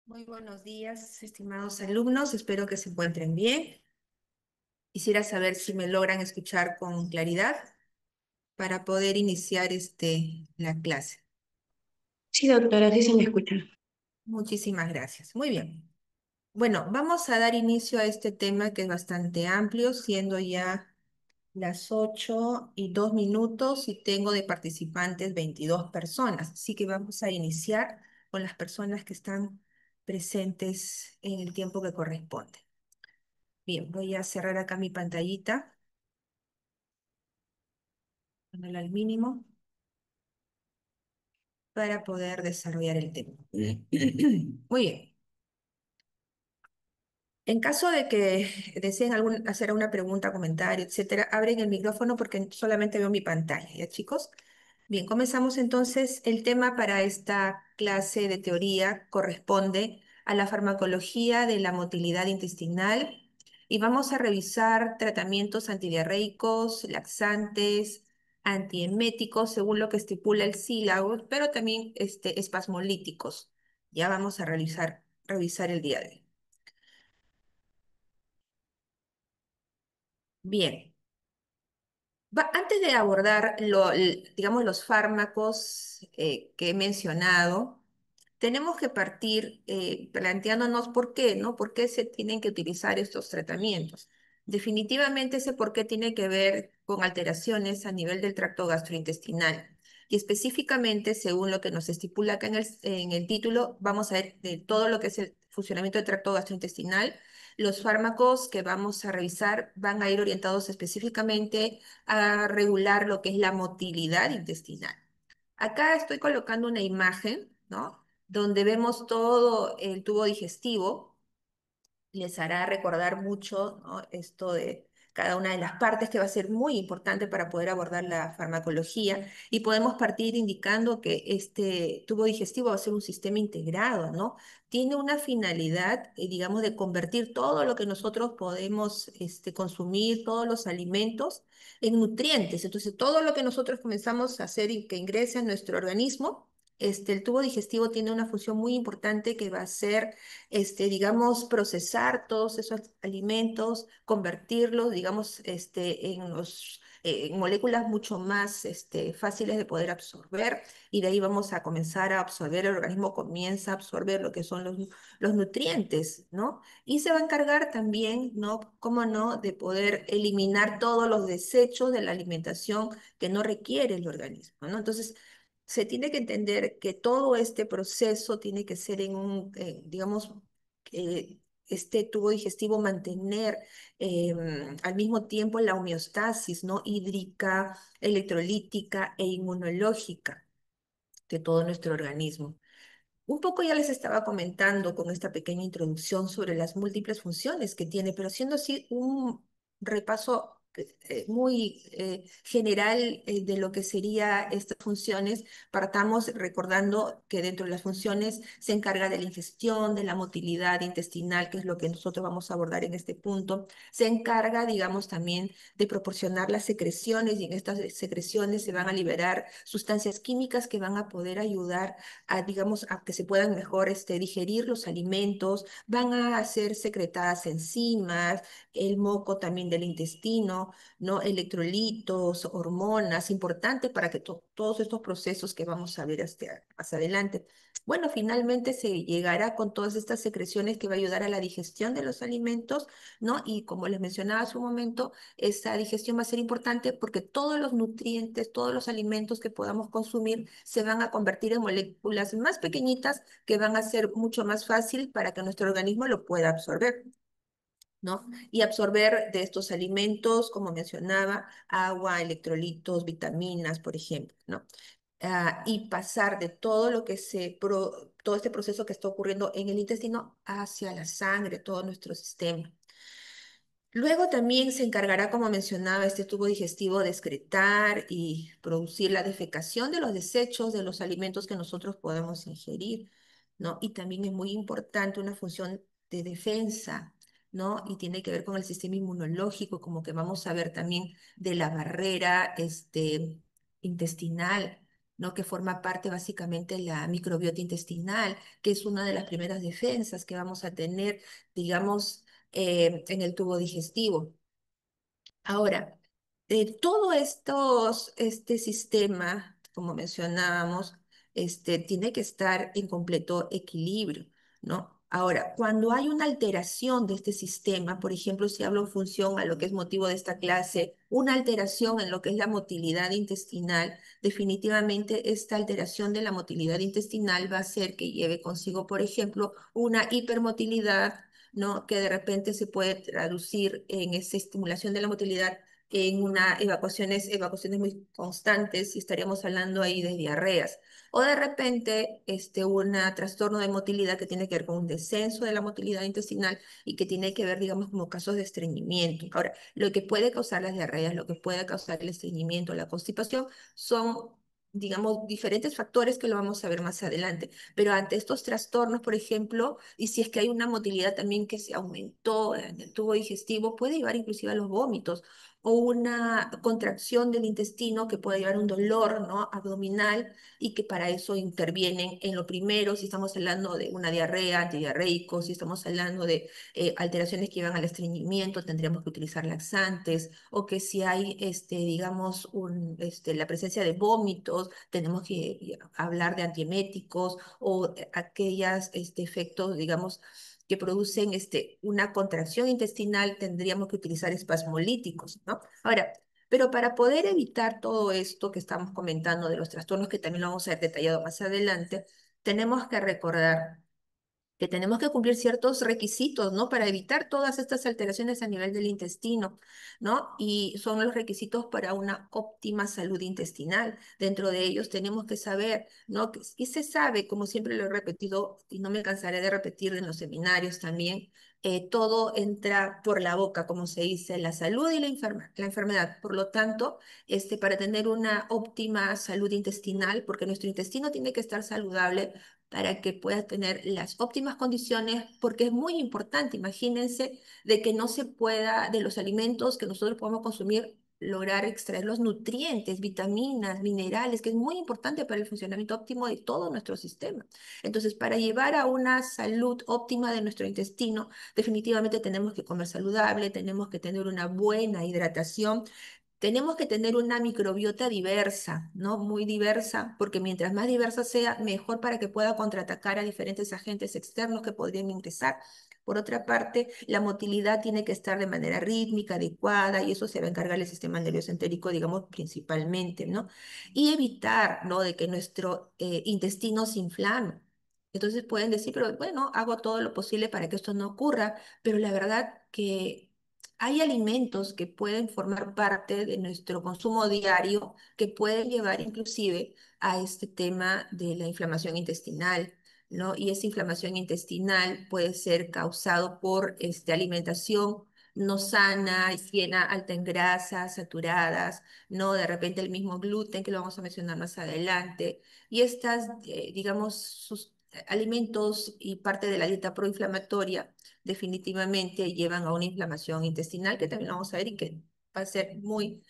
Muy buenos días, estimados alumnos. Espero que se encuentren bien. Quisiera saber si me logran escuchar con claridad para poder iniciar la clase. Sí, doctora, sí se me escucha. Muchísimas gracias. Muy bien. Bueno, vamos a dar inicio a este tema que es bastante amplio, siendo ya las 8:02 y tengo de participantes 22 personas. Así que vamos a iniciar con las personas que están presentes en el tiempo que corresponde. Bien, voy a cerrar acá mi pantallita, ponerla al mínimo para poder desarrollar el tema. Muy bien. En caso de que deseen hacer alguna pregunta, comentario, etcétera, abren el micrófono porque solamente veo mi pantalla, ¿ya, chicos? Bien, comenzamos entonces. El tema para esta clase de teoría corresponde a la farmacología de la motilidad intestinal y vamos a revisar tratamientos antidiarreicos, laxantes, antieméticos, según lo que estipula el sílabo, pero también espasmolíticos. Ya vamos a revisar el día de hoy. Bien. Antes de abordar digamos, los fármacos que he mencionado, tenemos que partir planteándonos por qué, ¿no? ¿Por qué se tienen que utilizar estos tratamientos? Definitivamente ese por qué tiene que ver con alteraciones a nivel del tracto gastrointestinal. Y específicamente, según lo que nos estipula acá en el título, vamos a ver de todo lo que es el funcionamiento del tracto gastrointestinal. Los fármacos que vamos a revisar van a ir orientados específicamente a regular lo que es la motilidad intestinal. Acá estoy colocando una imagen, ¿no? Donde vemos todo el tubo digestivo. Les hará recordar mucho, ¿no? Esto de cada una de las partes que va a ser muy importante para poder abordar la farmacología y podemos partir indicando que este tubo digestivo va a ser un sistema integrado, ¿no? Tiene una finalidad, digamos, de convertir todo lo que nosotros podemos consumir, todos los alimentos, en nutrientes. Entonces, todo lo que nosotros comenzamos a hacer y que ingrese a nuestro organismo, el tubo digestivo tiene una función muy importante que va a ser digamos, procesar todos esos alimentos, convertirlos, digamos, en moléculas mucho más fáciles de poder absorber y de ahí vamos a comenzar a absorber, el organismo comienza a absorber lo que son los nutrientes, ¿no? Y se va a encargar también, ¿no? Cómo no, de poder eliminar todos los desechos de la alimentación que no requiere el organismo, ¿no? Entonces, se tiene que entender que todo este proceso tiene que ser digamos, este tubo digestivo mantener al mismo tiempo la homeostasis, ¿no? Hídrica, electrolítica e inmunológica de todo nuestro organismo. Un poco ya les estaba comentando con esta pequeña introducción sobre las múltiples funciones que tiene, pero haciendo así un repaso muy general de lo que sería estas funciones, partamos recordando que dentro de las funciones se encarga de la ingestión, de la motilidad intestinal, que es lo que nosotros vamos a abordar en este punto. Se encarga, digamos, también de proporcionar las secreciones y en estas secreciones se van a liberar sustancias químicas que van a poder ayudar digamos, a que se puedan mejor digerir los alimentos, van a ser secretadas enzimas, el moco también del intestino, ¿no? Electrolitos, hormonas, importante para que todos estos procesos que vamos a ver más adelante. Bueno, finalmente se llegará con todas estas secreciones que va a ayudar a la digestión de los alimentos, ¿no? Y como les mencionaba hace un momento, esa digestión va a ser importante porque todos los nutrientes, todos los alimentos que podamos consumir se van a convertir en moléculas más pequeñitas que van a ser mucho más fácil para que nuestro organismo lo pueda absorber, ¿no? Y absorber de estos alimentos, como mencionaba, agua, electrolitos, vitaminas, por ejemplo, ¿no? Y pasar de todo lo que todo este proceso que está ocurriendo en el intestino hacia la sangre, todo nuestro sistema. Luego también se encargará, como mencionaba, este tubo digestivo de excretar y producir la defecación de los desechos de los alimentos que nosotros podemos ingerir, ¿no? Y también es muy importante una función de defensa, ¿no? Y tiene que ver con el sistema inmunológico, como que vamos a ver también de la barrera intestinal. ¿no? Que forma parte básicamente de la microbiota intestinal, que es una de las primeras defensas que vamos a tener, digamos, en el tubo digestivo. Ahora, todo este sistema, como mencionábamos, tiene que estar en completo equilibrio, ¿no? Ahora, cuando hay una alteración de este sistema, por ejemplo, si hablo en función a lo que es motivo de esta clase, una alteración en lo que es la motilidad intestinal, definitivamente esta alteración de la motilidad intestinal va a hacer que lleve consigo, por ejemplo, una hipermotilidad, ¿no? Que de repente se puede traducir en esa estimulación de la motilidad en evacuaciones muy constantes y estaríamos hablando ahí de diarreas. O de repente, un trastorno de motilidad que tiene que ver con un descenso de la motilidad intestinal y que tiene que ver, digamos, como casos de estreñimiento. Ahora, lo que puede causar las diarreas, lo que puede causar el estreñimiento, la constipación, son, digamos, diferentes factores que lo vamos a ver más adelante. Pero ante estos trastornos, por ejemplo, y si es que hay una motilidad también que se aumentó en el tubo digestivo, puede llevar inclusive a los vómitos o una contracción del intestino que puede llevar a un dolor, ¿no? Abdominal y que para eso intervienen en lo primero, si estamos hablando de una diarrea, antidiarreicos, si estamos hablando de alteraciones que llevan al estreñimiento, tendríamos que utilizar laxantes, o que si hay, digamos, la presencia de vómitos, tenemos que hablar de antieméticos o aquellos efectos, digamos, que producen una contracción intestinal, tendríamos que utilizar espasmolíticos, ¿no? Ahora, pero para poder evitar todo esto que estamos comentando de los trastornos, que también lo vamos a ver detallado más adelante, tenemos que recordar que tenemos que cumplir ciertos requisitos, ¿no? Para evitar todas estas alteraciones a nivel del intestino, ¿no? Y son los requisitos para una óptima salud intestinal. Dentro de ellos tenemos que saber, ¿no? Y se sabe, como siempre lo he repetido, y no me cansaré de repetir en los seminarios también, todo entra por la boca, como se dice, la salud y la enfermedad. Por lo tanto, para tener una óptima salud intestinal, porque nuestro intestino tiene que estar saludable, para que pueda tener las óptimas condiciones, porque es muy importante, imagínense, de que no se pueda, de los alimentos que nosotros podemos consumir, lograr extraer los nutrientes, vitaminas, minerales, que es muy importante para el funcionamiento óptimo de todo nuestro sistema. Entonces, para llevar a una salud óptima de nuestro intestino, definitivamente tenemos que comer saludable, tenemos que tener una buena hidratación, tenemos que tener una microbiota diversa, ¿no? Muy diversa, porque mientras más diversa sea, mejor para que pueda contraatacar a diferentes agentes externos que podrían ingresar. Por otra parte, la motilidad tiene que estar de manera rítmica, adecuada, y eso se va a encargar el sistema nervioso entérico, digamos, principalmente, ¿no? Y evitar, ¿no? De que nuestro intestino se inflame. Entonces pueden decir, pero bueno, hago todo lo posible para que esto no ocurra, pero la verdad que hay alimentos que pueden formar parte de nuestro consumo diario que pueden llevar inclusive a este tema de la inflamación intestinal, ¿no? Y esa inflamación intestinal puede ser causado por alimentación no sana, llena, alta en grasas, saturadas, ¿no? De repente el mismo gluten, que lo vamos a mencionar más adelante. Y estas, digamos, alimentos y parte de la dieta proinflamatoria definitivamente llevan a una inflamación intestinal, que también lo vamos a ver y que va a ser muy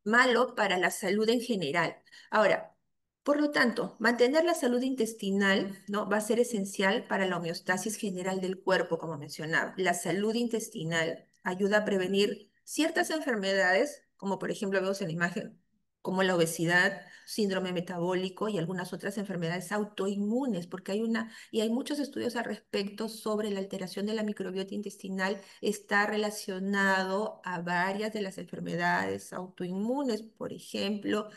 malo para la salud en general. Ahora, por lo tanto, mantener la salud intestinal, ¿no? Va a ser esencial para la homeostasis general del cuerpo, como mencionaba. La salud intestinal ayuda a prevenir ciertas enfermedades, como por ejemplo vemos en la imagen, como la obesidad, síndrome metabólico y algunas otras enfermedades autoinmunes, porque hay muchos estudios al respecto sobre la alteración de la microbiota intestinal, está relacionado a varias de las enfermedades autoinmunes, por ejemplo,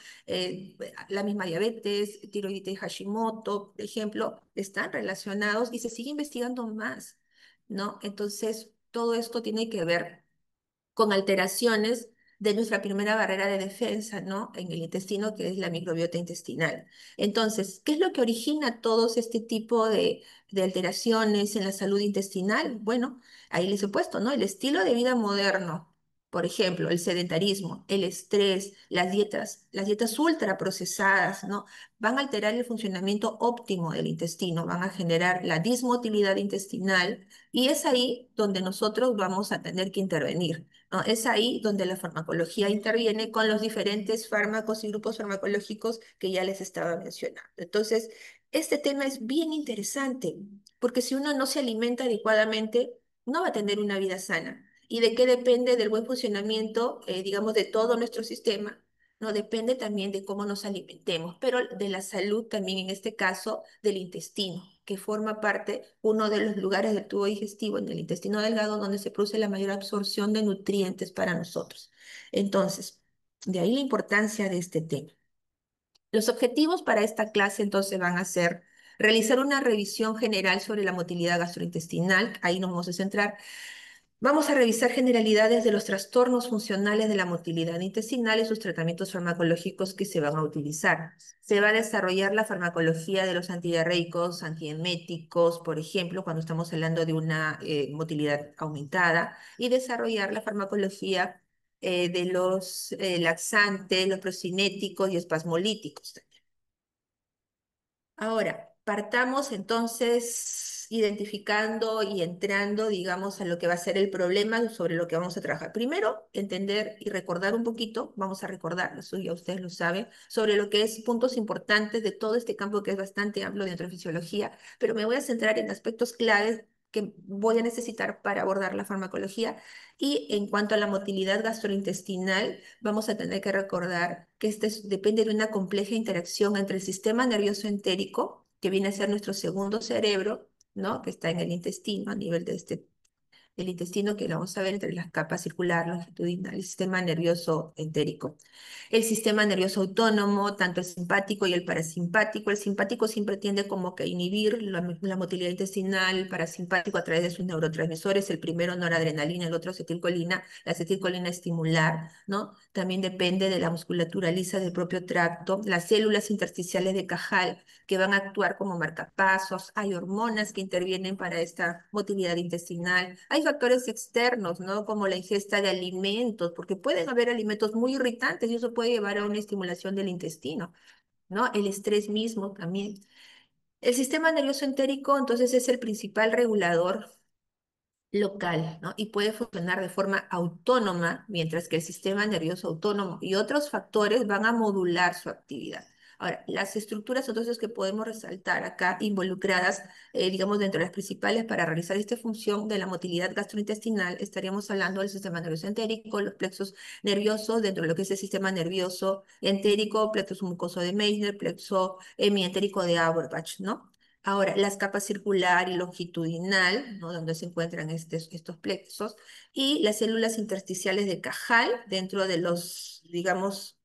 la misma diabetes, tiroides Hashimoto, por ejemplo, están relacionados y se sigue investigando más, ¿no? Entonces, todo esto tiene que ver con alteraciones de nuestra primera barrera de defensa, ¿no? En el intestino, que es la microbiota intestinal. Entonces, ¿qué es lo que origina todos este tipo de alteraciones en la salud intestinal? Bueno, ahí les he puesto, ¿no? El estilo de vida moderno. Por ejemplo, el sedentarismo, el estrés, las dietas ultraprocesadas, ¿no? Van a alterar el funcionamiento óptimo del intestino, van a generar la dismotilidad intestinal y es ahí donde nosotros vamos a tener que intervenir. ¿no? Es ahí donde la farmacología interviene con los diferentes fármacos y grupos farmacológicos que ya les estaba mencionando. Entonces, este tema es bien interesante, porque si uno no se alimenta adecuadamente, no va a tener una vida sana. ¿Y de qué depende del buen funcionamiento, digamos, de todo nuestro sistema? No depende también de cómo nos alimentemos, pero de la salud también, en este caso, del intestino, que forma parte uno de los lugares del tubo digestivo, en el intestino delgado, donde se produce la mayor absorción de nutrientes para nosotros. Entonces, de ahí la importancia de este tema. Los objetivos para esta clase entonces van a ser realizar una revisión general sobre la motilidad gastrointestinal, ahí nos vamos a centrar. Vamos a revisar generalidades de los trastornos funcionales de la motilidad intestinal y sus tratamientos farmacológicos que se van a utilizar. Se va a desarrollar la farmacología de los antidiarreicos, antieméticos, por ejemplo, cuando estamos hablando de una motilidad aumentada, y desarrollar la farmacología de los laxantes, los procinéticos y espasmolíticos. Ahora, partamos entonces identificando y entrando, digamos, a lo que va a ser el problema sobre lo que vamos a trabajar. Primero, entender y recordar un poquito, vamos a recordar, eso ya ustedes lo saben, sobre lo que es puntos importantes de todo este campo que es bastante amplio dentro de fisiología, pero me voy a centrar en aspectos claves que voy a necesitar para abordar la farmacología. Y en cuanto a la motilidad gastrointestinal, vamos a tener que recordar que depende de una compleja interacción entre el sistema nervioso entérico, que viene a ser nuestro segundo cerebro, ¿no? Que está en el intestino, a nivel de el intestino, que lo vamos a ver entre las capas circular, longitudinal, el sistema nervioso entérico. El sistema nervioso autónomo, tanto el simpático y el parasimpático. El simpático siempre tiende como que a inhibir la motilidad intestinal, el parasimpático a través de sus neurotransmisores, el primero noradrenalina, el otro acetilcolina. La acetilcolina estimular, ¿no? También depende de la musculatura lisa del propio tracto, las células intersticiales de Cajal, que van a actuar como marcapasos. Hay hormonas que intervienen para esta motilidad intestinal. Hay factores externos, ¿no? Como la ingesta de alimentos, porque pueden haber alimentos muy irritantes y eso puede llevar a una estimulación del intestino, ¿no? El estrés mismo también. El sistema nervioso entérico, entonces, es el principal regulador local, ¿no? Y puede funcionar de forma autónoma, mientras que el sistema nervioso autónomo y otros factores van a modular su actividad. Ahora, las estructuras entonces que podemos resaltar acá involucradas, digamos, dentro de las principales para realizar esta función de la motilidad gastrointestinal, estaríamos hablando del sistema nervioso entérico, los plexos nerviosos, dentro de lo que es el sistema nervioso entérico, plexo mucoso de Meissner, plexo hemientérico de Auerbach, ¿no? Ahora, las capas circular y longitudinal, ¿no? Donde se encuentran estos plexos, y las células intersticiales de Cajal, dentro de los, digamos,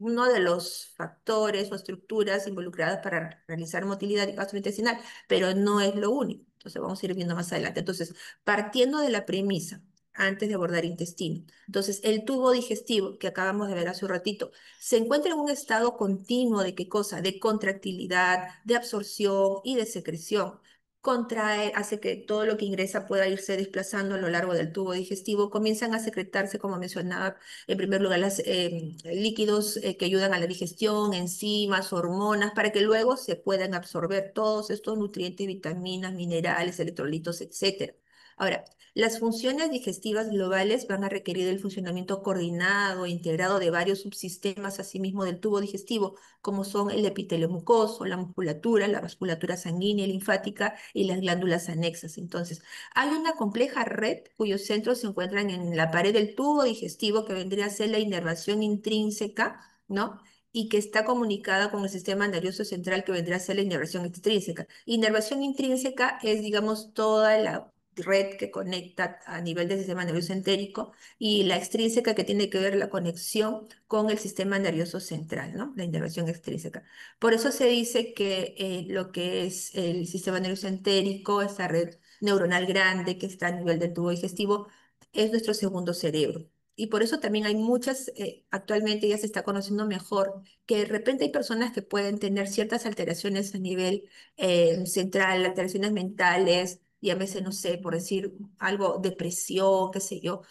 uno de los factores o estructuras involucradas para realizar motilidad gastrointestinal, pero no es lo único. Entonces, vamos a ir viendo más adelante. Entonces, partiendo de la premisa, antes de abordar intestino. Entonces, el tubo digestivo que acabamos de ver hace un ratito se encuentra en un estado continuo de qué cosa, de contractilidad, de absorción y de secreción. Contrae, hace que todo lo que ingresa pueda irse desplazando a lo largo del tubo digestivo. Comienzan a secretarse, como mencionaba, en primer lugar, los líquidos que ayudan a la digestión, enzimas, hormonas, para que luego se puedan absorber todos estos nutrientes, vitaminas, minerales, electrolitos, etcétera. Ahora, las funciones digestivas globales van a requerir el funcionamiento coordinado e integrado de varios subsistemas, asimismo del tubo digestivo, como son el epitelio mucoso, la musculatura, la vasculatura sanguínea y linfática y las glándulas anexas. Entonces, hay una compleja red cuyos centros se encuentran en la pared del tubo digestivo, que vendría a ser la inervación intrínseca, ¿no? Y que está comunicada con el sistema nervioso central, que vendría a ser la inervación extrínseca. Inervación intrínseca es, digamos, toda la red que conecta a nivel del sistema nervioso entérico, y la extrínseca, que tiene que ver la conexión con el sistema nervioso central, ¿no? La inervación extrínseca. Por eso se dice que lo que es el sistema nervioso entérico, esta red neuronal grande que está a nivel del tubo digestivo, es nuestro segundo cerebro. Y por eso también hay muchas, actualmente ya se está conociendo mejor, que de repente hay personas que pueden tener ciertas alteraciones a nivel central, alteraciones mentales, llámese, no sé, por decir algo, depresión, qué sé yo,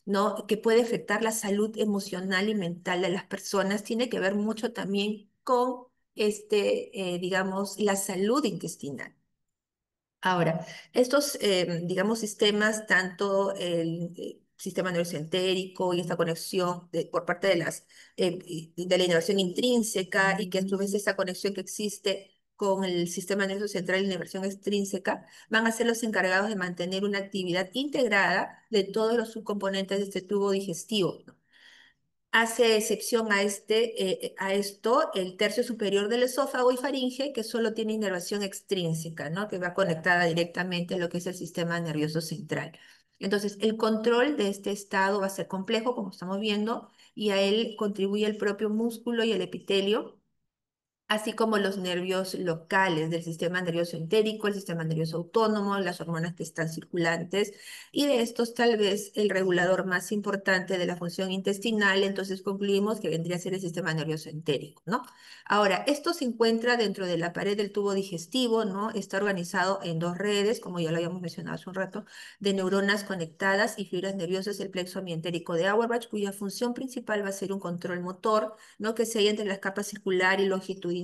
¿no? Que puede afectar la salud emocional y mental de las personas, tiene que ver mucho también con, digamos, la salud intestinal. Ahora, estos, digamos, sistemas, tanto sistema nervioso entérico y esta conexión por parte de de la inervación intrínseca y que a su vez esa conexión que existe con el sistema nervioso central y la inervación extrínseca van a ser los encargados de mantener una actividad integrada de todos los subcomponentes de este tubo digestivo, ¿no? Hace excepción a esto el tercio superior del esófago y faringe, que solo tiene inervación extrínseca, ¿no? Que va conectada directamente a lo que es el sistema nervioso central. Entonces, el control de este estado va a ser complejo, como estamos viendo, y a él contribuye el propio músculo y el epitelio, así como los nervios locales del sistema nervioso entérico, el sistema nervioso autónomo, las hormonas que están circulantes, y de estos tal vez el regulador más importante de la función intestinal, entonces concluimos que vendría a ser el sistema nervioso entérico, ¿no? Ahora, esto se encuentra dentro de la pared del tubo digestivo, ¿no? Está organizado en dos redes, como ya lo habíamos mencionado hace un rato, de neuronas conectadas y fibras nerviosas, el plexo mientérico de Auerbach, cuya función principal va a ser un control motor, ¿no? Que se halla entre las capas circular y longitudinal,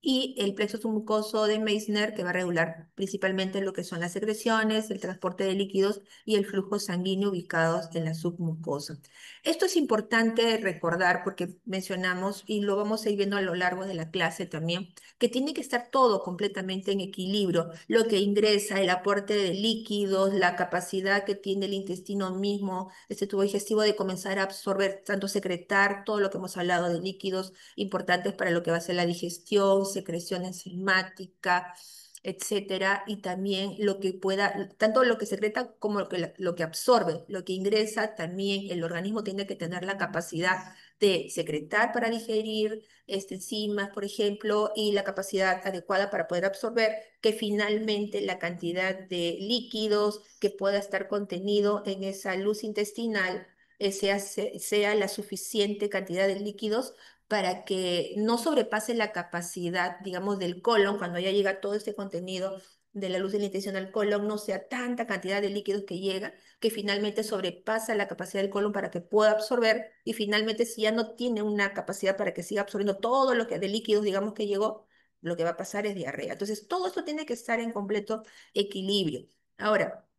y el plexo submucoso de Meissner, que va a regular principalmente lo que son las secreciones, el transporte de líquidos y el flujo sanguíneo ubicados en la submucosa. Esto es importante recordar porque mencionamos, y lo vamos a ir viendo a lo largo de la clase también, que tiene que estar todo completamente en equilibrio, lo que ingresa, el aporte de líquidos, la capacidad que tiene el intestino mismo, este tubo digestivo de comenzar a absorber, tanto secretar todo lo que hemos hablado de líquidos importantes para lo que va a ser la digestión, secreción enzimática, etcétera, y también lo que pueda, tanto lo que secreta como lo que absorbe, lo que ingresa, también el organismo tiene que tener la capacidad de secretar para digerir enzimas, por ejemplo, y la capacidad adecuada para poder absorber, que finalmente la cantidad de líquidos que pueda estar contenido en esa luz intestinal sea la suficiente cantidad de líquidos para que no sobrepase la capacidad, digamos, del colon, cuando ya llega todo este contenido de la luz del intestino al colon, no sea tanta cantidad de líquidos que llega, que finalmente sobrepasa la capacidad del colon para que pueda absorber, y finalmente si ya no tiene una capacidad para que siga absorbiendo todo lo que de líquidos, digamos, que llegó, lo que va a pasar es diarrea. Entonces, todo esto tiene que estar en completo equilibrio. Ahora,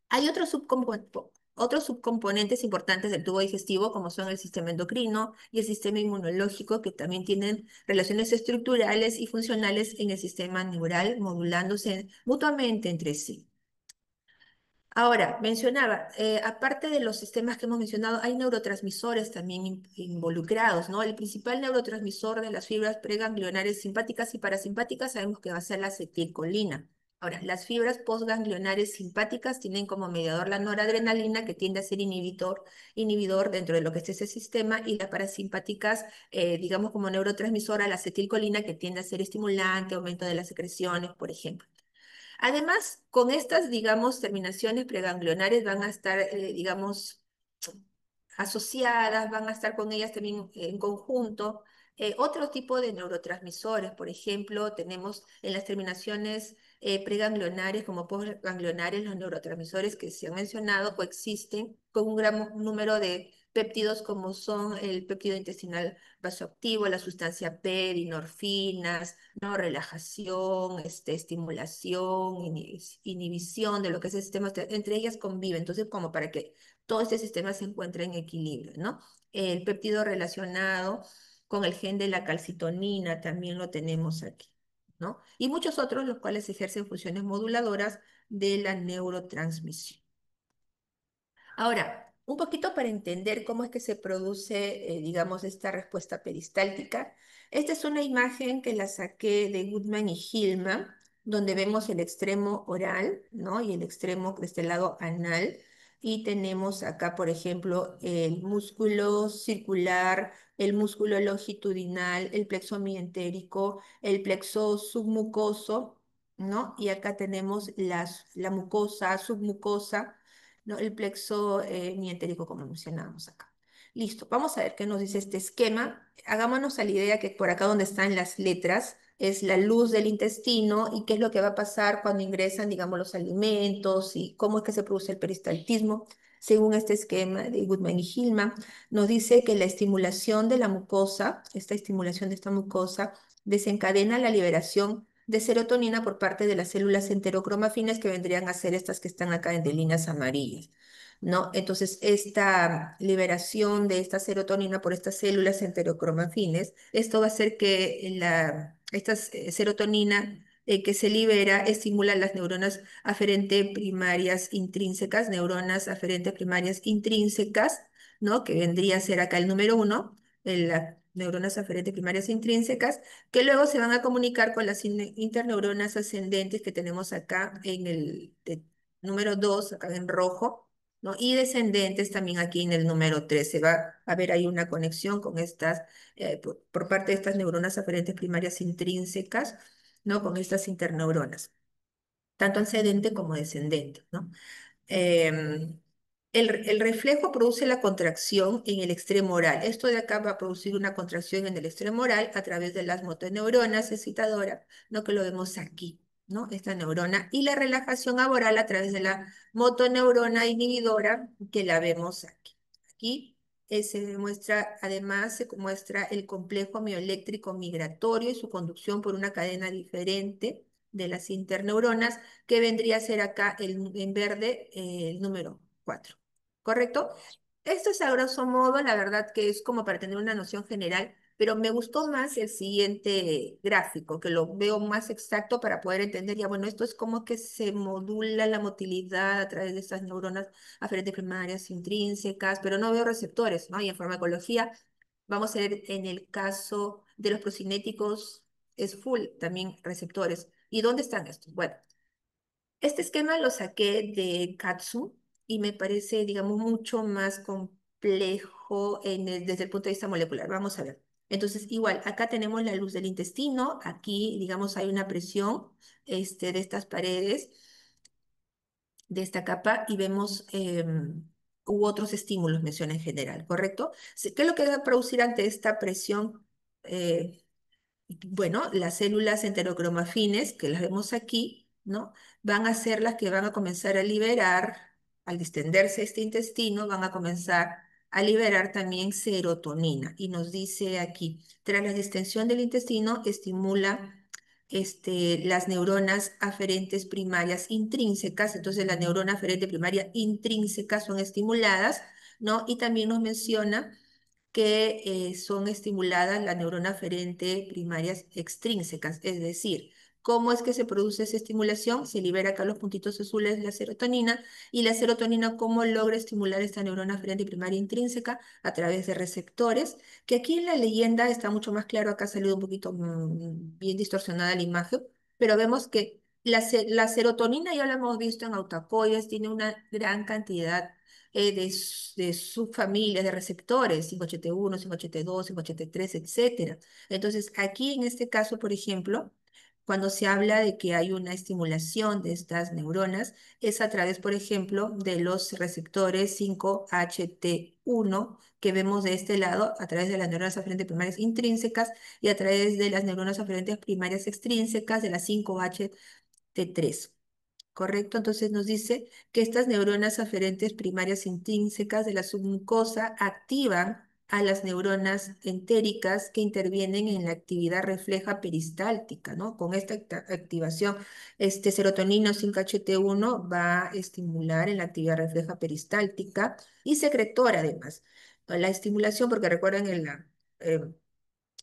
hay otros subcomponentes importantes del tubo digestivo, como son el sistema endocrino y el sistema inmunológico, que también tienen relaciones estructurales y funcionales en el sistema neural, modulándose mutuamente entre sí. Ahora, mencionaba, aparte de los sistemas que hemos mencionado, hay neurotransmisores también involucrados, ¿no? El principal neurotransmisor de las fibras preganglionares simpáticas y parasimpáticas sabemos que va a ser la acetilcolina. Ahora, las fibras postganglionares simpáticas tienen como mediador la noradrenalina, que tiende a ser inhibidor dentro de lo que es ese sistema, y las parasimpáticas, digamos como neurotransmisora, la acetilcolina, que tiende a ser estimulante, aumento de las secreciones, por ejemplo. Además, con estas, digamos, terminaciones preganglionares van a estar, digamos, asociadas, van a estar con ellas también en conjunto. Otro tipo de neurotransmisores, por ejemplo, tenemos en las terminaciones preganglionares como postganglionares, los neurotransmisores que se han mencionado coexisten con un gran número de péptidos como son el péptido intestinal vasoactivo, la sustancia P, dinorfinas, ¿no? Relajación, estimulación, inhibición de lo que es el sistema, entre ellas conviven. Entonces, como para que todo este sistema se encuentra en equilibrio, ¿no? El péptido relacionado con el gen de la calcitonina también lo tenemos aquí, ¿no? Y muchos otros, los cuales ejercen funciones moduladoras de la neurotransmisión. Ahora, un poquito para entender cómo es que se produce, digamos, esta respuesta peristáltica. Esta es una imagen que la saqué de Goodman y Hillman, donde vemos el extremo oral, ¿no? Y el extremo de este lado anal. Y tenemos acá, por ejemplo, el músculo circular, el músculo longitudinal, el plexo mientérico, el plexo submucoso, ¿no? Y acá tenemos la mucosa, submucosa, ¿no? El plexo mientérico, como mencionábamos acá. Listo, vamos a ver qué nos dice este esquema. Hagámonos a la idea que por acá donde están las letras es la luz del intestino y qué es lo que va a pasar cuando ingresan, digamos, los alimentos y cómo es que se produce el peristaltismo. Según este esquema de Goodman y Hillman, nos dice que la estimulación de la mucosa, esta estimulación de esta mucosa, desencadena la liberación de serotonina por parte de las células enterocromafinas, que vendrían a ser estas que están acá en de líneas amarillas. ¿no? Entonces, esta liberación de esta serotonina por estas células enterocromafines, esto va a hacer que esta serotonina que se libera estimula las neuronas aferentes primarias intrínsecas, neuronas aferentes primarias intrínsecas, ¿no? Que vendría a ser acá el número uno, las neuronas aferentes primarias intrínsecas, que luego se van a comunicar con las interneuronas ascendentes que tenemos acá en el número 2 acá en rojo, ¿no? Y descendentes también aquí en el número 3. Se va a ver ahí una conexión con estas, por parte de estas neuronas aferentes primarias intrínsecas, ¿no? Con estas interneuronas, tanto ascendente como descendente, ¿no? Em, el reflejo produce la contracción en el extremo oral. Esto de acá va a producir una contracción en el extremo oral a través de las motoneuronas excitadoras, ¿no? Que lo vemos aquí, ¿no? Esta neurona. Y la relajación oral a través de la motoneurona inhibidora que la vemos aquí. Aquí se demuestra, además, se muestra el complejo mioeléctrico migratorio y su conducción por una cadena diferente de las interneuronas que vendría a ser acá en verde el número 4. ¿Correcto? Esto es a grosso modo, la verdad que es como para tener una noción general, pero me gustó más el siguiente gráfico, que lo veo más exacto para poder entender, ya bueno, esto es como que se modula la motilidad a través de estas neuronas aferentes primarias intrínsecas, pero no veo receptores, ¿no? Y en farmacología, vamos a ver en el caso de los procinéticos, es full también receptores. ¿Y dónde están estos? Bueno, este esquema lo saqué de Katsu y me parece, digamos, mucho más complejo desde el punto de vista molecular. Vamos a ver. Entonces, igual, acá tenemos la luz del intestino, aquí, digamos, hay una presión de estas paredes, de esta capa, y vemos u otros estímulos, menciona en general, ¿correcto? ¿Qué es lo que va a producir ante esta presión? Eh, bueno, las células enterocromafines, que las vemos aquí, ¿no? Van a ser las que van a comenzar a liberar, al distenderse este intestino, van a comenzar a liberar también serotonina. Y nos dice aquí, tras la distensión del intestino, estimula las neuronas aferentes primarias intrínsecas. Entonces, las neuronas aferentes primaria intrínsecas son estimuladas, ¿no? Y también nos menciona que son estimuladas las neuronas aferentes primarias extrínsecas, es decir, ¿cómo es que se produce esa estimulación? Se libera acá los puntitos azules de la serotonina y la serotonina, ¿cómo logra estimular esta neurona aferente primaria intrínseca? A través de receptores, que aquí en la leyenda está mucho más claro, acá ha salido un poquito bien distorsionada la imagen, pero vemos que la serotonina ya la hemos visto en autacoides, tiene una gran cantidad de subfamilias de receptores, 5HT1, 5HT2, 5HT3, etcétera. Entonces, aquí en este caso, por ejemplo, cuando se habla de que hay una estimulación de estas neuronas, es a través, por ejemplo, de los receptores 5HT1 que vemos de este lado, a través de las neuronas aferentes primarias intrínsecas y a través de las neuronas aferentes primarias extrínsecas de las 5HT3. ¿Correcto? Entonces nos dice que estas neuronas aferentes primarias intrínsecas de la submucosa activan a las neuronas entéricas que intervienen en la actividad refleja peristáltica, ¿no? Con esta activación, este serotonina 5HT1 va a estimular en la actividad refleja peristáltica y secretora además. La estimulación, porque recuerden en la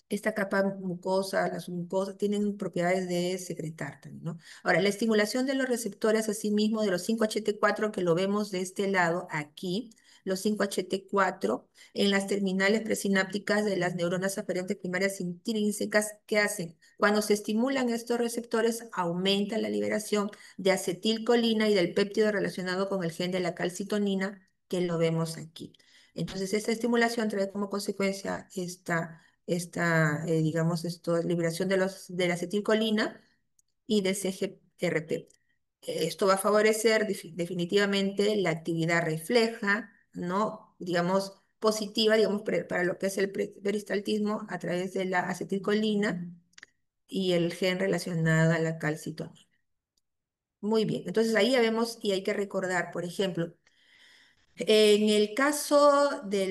esta capa mucosa, las submucosas, tienen propiedades de secretar también, ¿no? Ahora, la estimulación de los receptores, asimismo, de los 5HT4 que lo vemos de este lado, aquí, los 5HT4, en las terminales presinápticas de las neuronas aferentes primarias intrínsecas, ¿qué hacen? Cuando se estimulan estos receptores, aumenta la liberación de acetilcolina y del péptido relacionado con el gen de la calcitonina, que lo vemos aquí. Entonces, esta estimulación trae como consecuencia esta digamos, liberación de la acetilcolina y del CGRP. Esto va a favorecer definitivamente la actividad refleja, ¿no? Digamos, positiva, digamos, para lo que es el peristaltismo a través de la acetilcolina y el gen relacionado a la calcitonina. Muy bien, entonces ahí ya vemos y hay que recordar, por ejemplo, en el caso de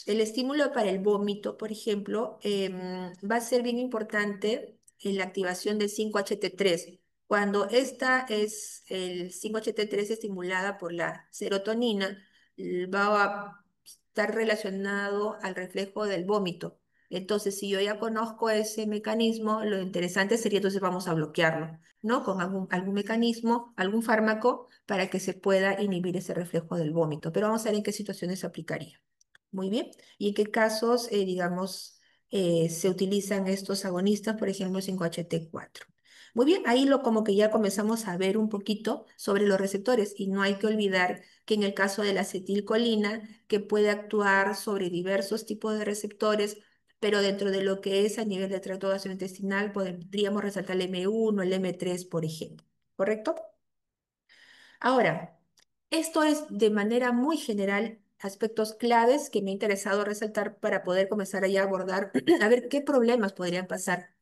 el estímulo para el vómito, por ejemplo, va a ser bien importante en la activación del 5HT3. Cuando esta es el 5-HT3 estimulada por la serotonina, va a estar relacionado al reflejo del vómito. Entonces, si yo ya conozco ese mecanismo, lo interesante sería entonces vamos a bloquearlo, ¿no? Con algún mecanismo, algún fármaco para que se pueda inhibir ese reflejo del vómito. Pero vamos a ver en qué situaciones se aplicaría. Muy bien. ¿Y en qué casos, digamos, se utilizan estos agonistas, por ejemplo, 5-HT4? Muy bien, ahí lo como que ya comenzamos a ver un poquito sobre los receptores y no hay que olvidar que en el caso de la acetilcolina, que puede actuar sobre diversos tipos de receptores, pero dentro de lo que es a nivel de tracto gastrointestinal, podríamos resaltar el M1, el M3, por ejemplo. ¿Correcto? Ahora, esto es de manera muy general aspectos claves que me ha interesado resaltar para poder comenzar a abordar, a ver qué problemas podrían pasar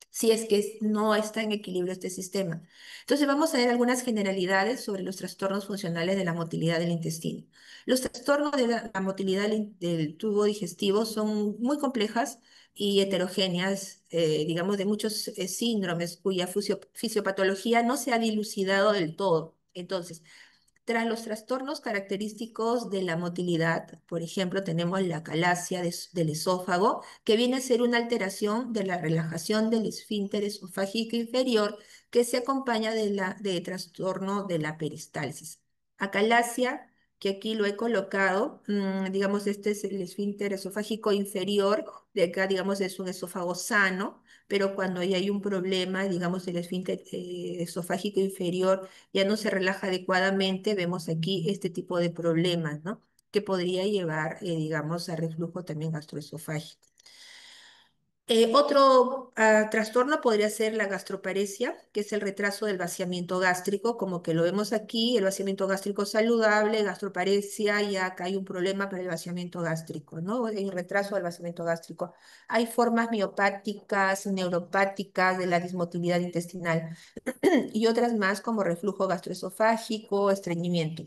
si es que no está en equilibrio este sistema. Entonces vamos a ver algunas generalidades sobre los trastornos funcionales de la motilidad del intestino. Los trastornos de la motilidad del tubo digestivo son muy complejas y heterogéneas, digamos, de muchos síndromes cuya fisiopatología no se ha dilucidado del todo. Entonces, tras los trastornos característicos de la motilidad, por ejemplo, tenemos la calasia del esófago, que viene a ser una alteración de la relajación del esfínter esofágico inferior que se acompaña de trastorno de la peristalsis. Acalasia, que aquí lo he colocado, digamos, este es el esfínter esofágico inferior, de acá, digamos, es un esófago sano, pero cuando ya hay un problema, digamos, el esfínter esofágico inferior ya no se relaja adecuadamente, vemos aquí este tipo de problemas, ¿no? Que podría llevar, digamos, a reflujo también gastroesofágico. Otro trastorno podría ser la gastroparesia, que es el retraso del vaciamiento gástrico, como que lo vemos aquí, el vaciamiento gástrico saludable, gastroparesia, y acá hay un problema para el vaciamiento gástrico, ¿no? Hay un retraso del vaciamiento gástrico. Hay formas miopáticas, neuropáticas de la dismotilidad intestinal y otras más como reflujo gastroesofágico, estreñimiento.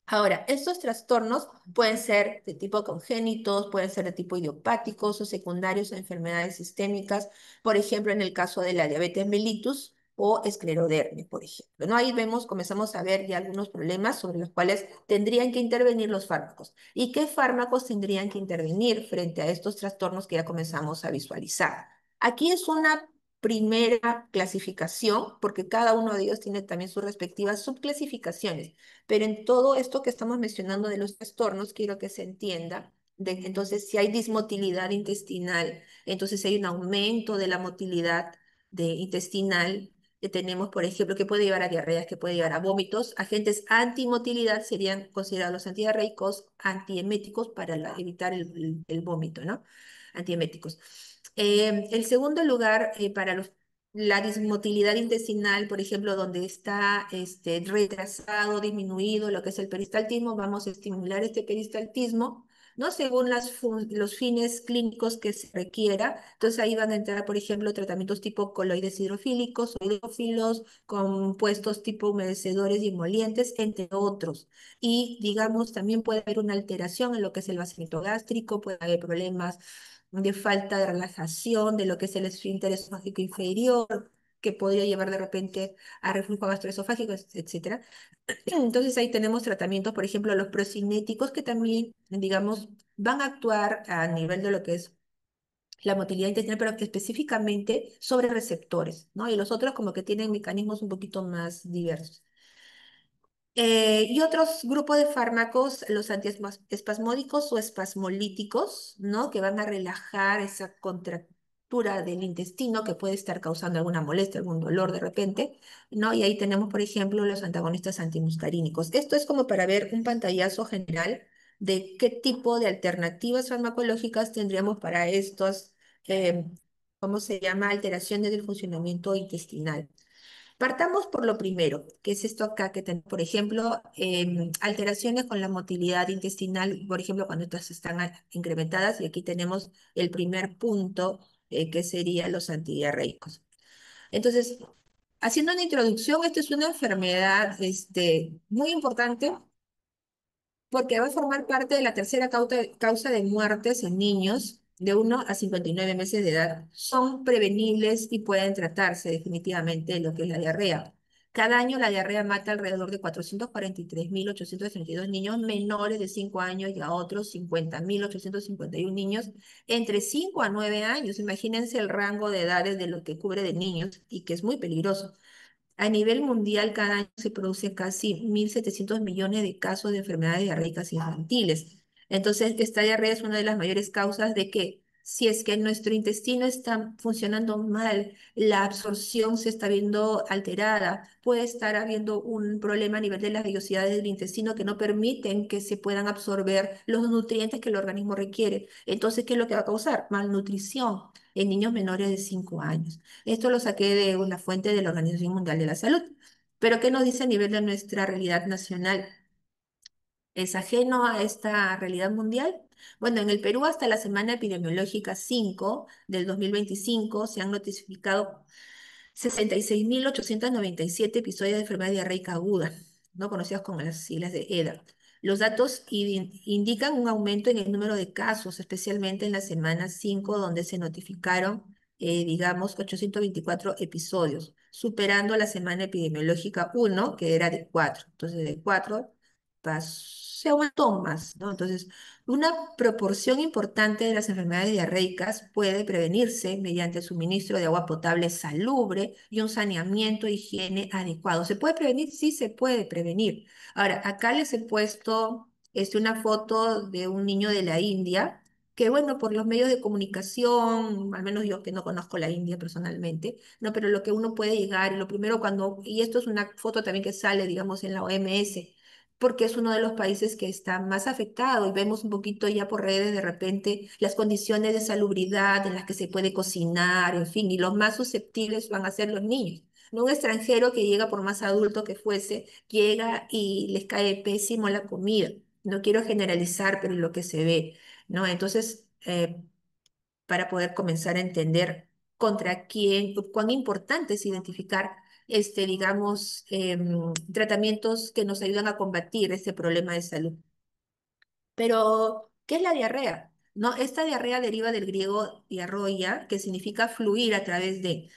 Ahora, estos trastornos pueden ser de tipo congénitos, pueden ser de tipo idiopáticos o secundarios a enfermedades sistémicas, por ejemplo, en el caso de la diabetes mellitus o esclerodermia, por ejemplo. ¿No? Ahí vemos, comenzamos a ver ya algunos problemas sobre los cuales tendrían que intervenir los fármacos. ¿Y qué fármacos tendrían que intervenir frente a estos trastornos que ya comenzamos a visualizar? Aquí es una primera clasificación, porque cada uno de ellos tiene también sus respectivas subclasificaciones. Pero en todo esto que estamos mencionando de los trastornos, quiero que se entienda entonces si hay dismotilidad intestinal, entonces si hay un aumento de la motilidad intestinal, tenemos, por ejemplo, que puede llevar a diarreas, que puede llevar a vómitos. Agentes antimotilidad serían considerados los antidiarreicos, antieméticos para evitar el vómito, ¿no? Antieméticos. El segundo lugar para la dismotilidad intestinal, por ejemplo, donde está retrasado, disminuido lo que es el peristaltismo, vamos a estimular este peristaltismo, ¿no? Según los fines clínicos que se requiera. Entonces ahí van a entrar, por ejemplo, tratamientos tipo coloides hidrofílicos o hidrófilos, compuestos tipo humedecedores y emolientes, entre otros. Y digamos, también puede haber una alteración en lo que es el vaciamiento gástrico, puede haber problemas de falta de relajación de lo que es el esfínter esofágico inferior, que podría llevar de repente a reflujo gastroesofágico, etcétera. Entonces ahí tenemos tratamientos, por ejemplo, los procinéticos que también, digamos, van a actuar a nivel de lo que es la motilidad intestinal, pero que específicamente sobre receptores, ¿no? Y los otros como que tienen mecanismos un poquito más diversos. Y otros grupos de fármacos, los antiespasmódicos o espasmolíticos, ¿no? Que van a relajar esa contractura del intestino que puede estar causando alguna molestia, algún dolor de repente, ¿no? Y ahí tenemos, por ejemplo, los antagonistas antimuscarínicos. Esto es como para ver un pantallazo general de qué tipo de alternativas farmacológicas tendríamos para estos, eh, ¿cómo se llama? Alteraciones del funcionamiento intestinal. Partamos por lo primero, que es esto acá que tenemos, por ejemplo, alteraciones con la motilidad intestinal, por ejemplo, cuando estas están incrementadas, y aquí tenemos el primer punto, que sería los antidiarreicos. Entonces, haciendo una introducción, esta es una enfermedad muy importante porque va a formar parte de la tercera causa de muertes en niños de 1 a 59 meses de edad son prevenibles y pueden tratarse definitivamente lo que es la diarrea. Cada año la diarrea mata alrededor de 443.832 niños menores de 5 años y a otros 50.851 niños entre 5 a 9 años. Imagínense el rango de edades de lo que cubre de niños y que es muy peligroso. A nivel mundial, cada año se producen casi 1.700 millones de casos de enfermedades diarreicas infantiles. Entonces, esta diarrea es una de las mayores causas de que si es que nuestro intestino está funcionando mal, la absorción se está viendo alterada, puede estar habiendo un problema a nivel de las vellosidades del intestino que no permiten que se puedan absorber los nutrientes que el organismo requiere. Entonces, ¿qué es lo que va a causar? Malnutrición en niños menores de 5 años. Esto lo saqué de una fuente de la Organización Mundial de la Salud. Pero ¿qué nos dice a nivel de nuestra realidad nacional? ¿Es ajeno a esta realidad mundial? Bueno, en el Perú hasta la semana epidemiológica 5 del 2025 se han notificado 66.897 episodios de enfermedad diarreica aguda, no conocidos como las siglas de EDA. Los datos indican un aumento en el número de casos, especialmente en la semana 5, donde se notificaron, digamos, 824 episodios, superando la semana epidemiológica 1, que era de 4. Entonces, de 4 se aumentó más, ¿no? Entonces, una proporción importante de las enfermedades diarreicas puede prevenirse mediante el suministro de agua potable salubre y un saneamiento e higiene adecuado. ¿Se puede prevenir? Sí, se puede prevenir. Ahora, acá les he puesto una foto de un niño de la India, que bueno, por los medios de comunicación, al menos yo que no conozco la India personalmente, no, pero lo que uno puede llegar, y lo primero y esto es una foto también que sale, digamos, en la OMS, porque es uno de los países que está más afectado y vemos un poquito ya por redes de repente las condiciones de salubridad en las que se puede cocinar, en fin, y los más susceptibles van a ser los niños. No un extranjero que llega, por más adulto que fuese, llega y les cae pésimo la comida. No quiero generalizar, pero es lo que se ve, ¿no? Entonces, para poder comenzar a entender contra quién, cuán importante es identificar, digamos, tratamientos que nos ayudan a combatir este problema de salud. Pero, ¿qué es la diarrea? ¿No? Esta diarrea deriva del griego diarroia, que significa fluir a través de.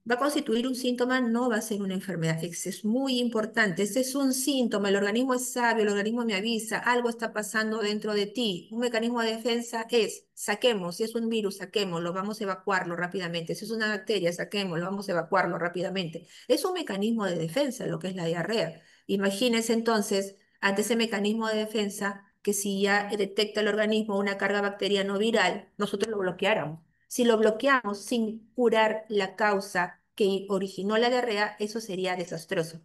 Va a constituir un síntoma, no va a ser una enfermedad. Es muy importante. Este es un síntoma. El organismo es sabio, el organismo me avisa, algo está pasando dentro de ti. Un mecanismo de defensa es, saquemos, si es un virus, saquémoslo, vamos a evacuarlo rápidamente. Si es una bacteria, saquémoslo, vamos a evacuarlo rápidamente. Es un mecanismo de defensa lo que es la diarrea. Imagínense entonces, ante ese mecanismo de defensa, que si ya detecta el organismo una carga bacteriana viral, nosotros lo bloqueáramos. Si lo bloqueamos sin curar la causa que originó la diarrea, eso sería desastroso.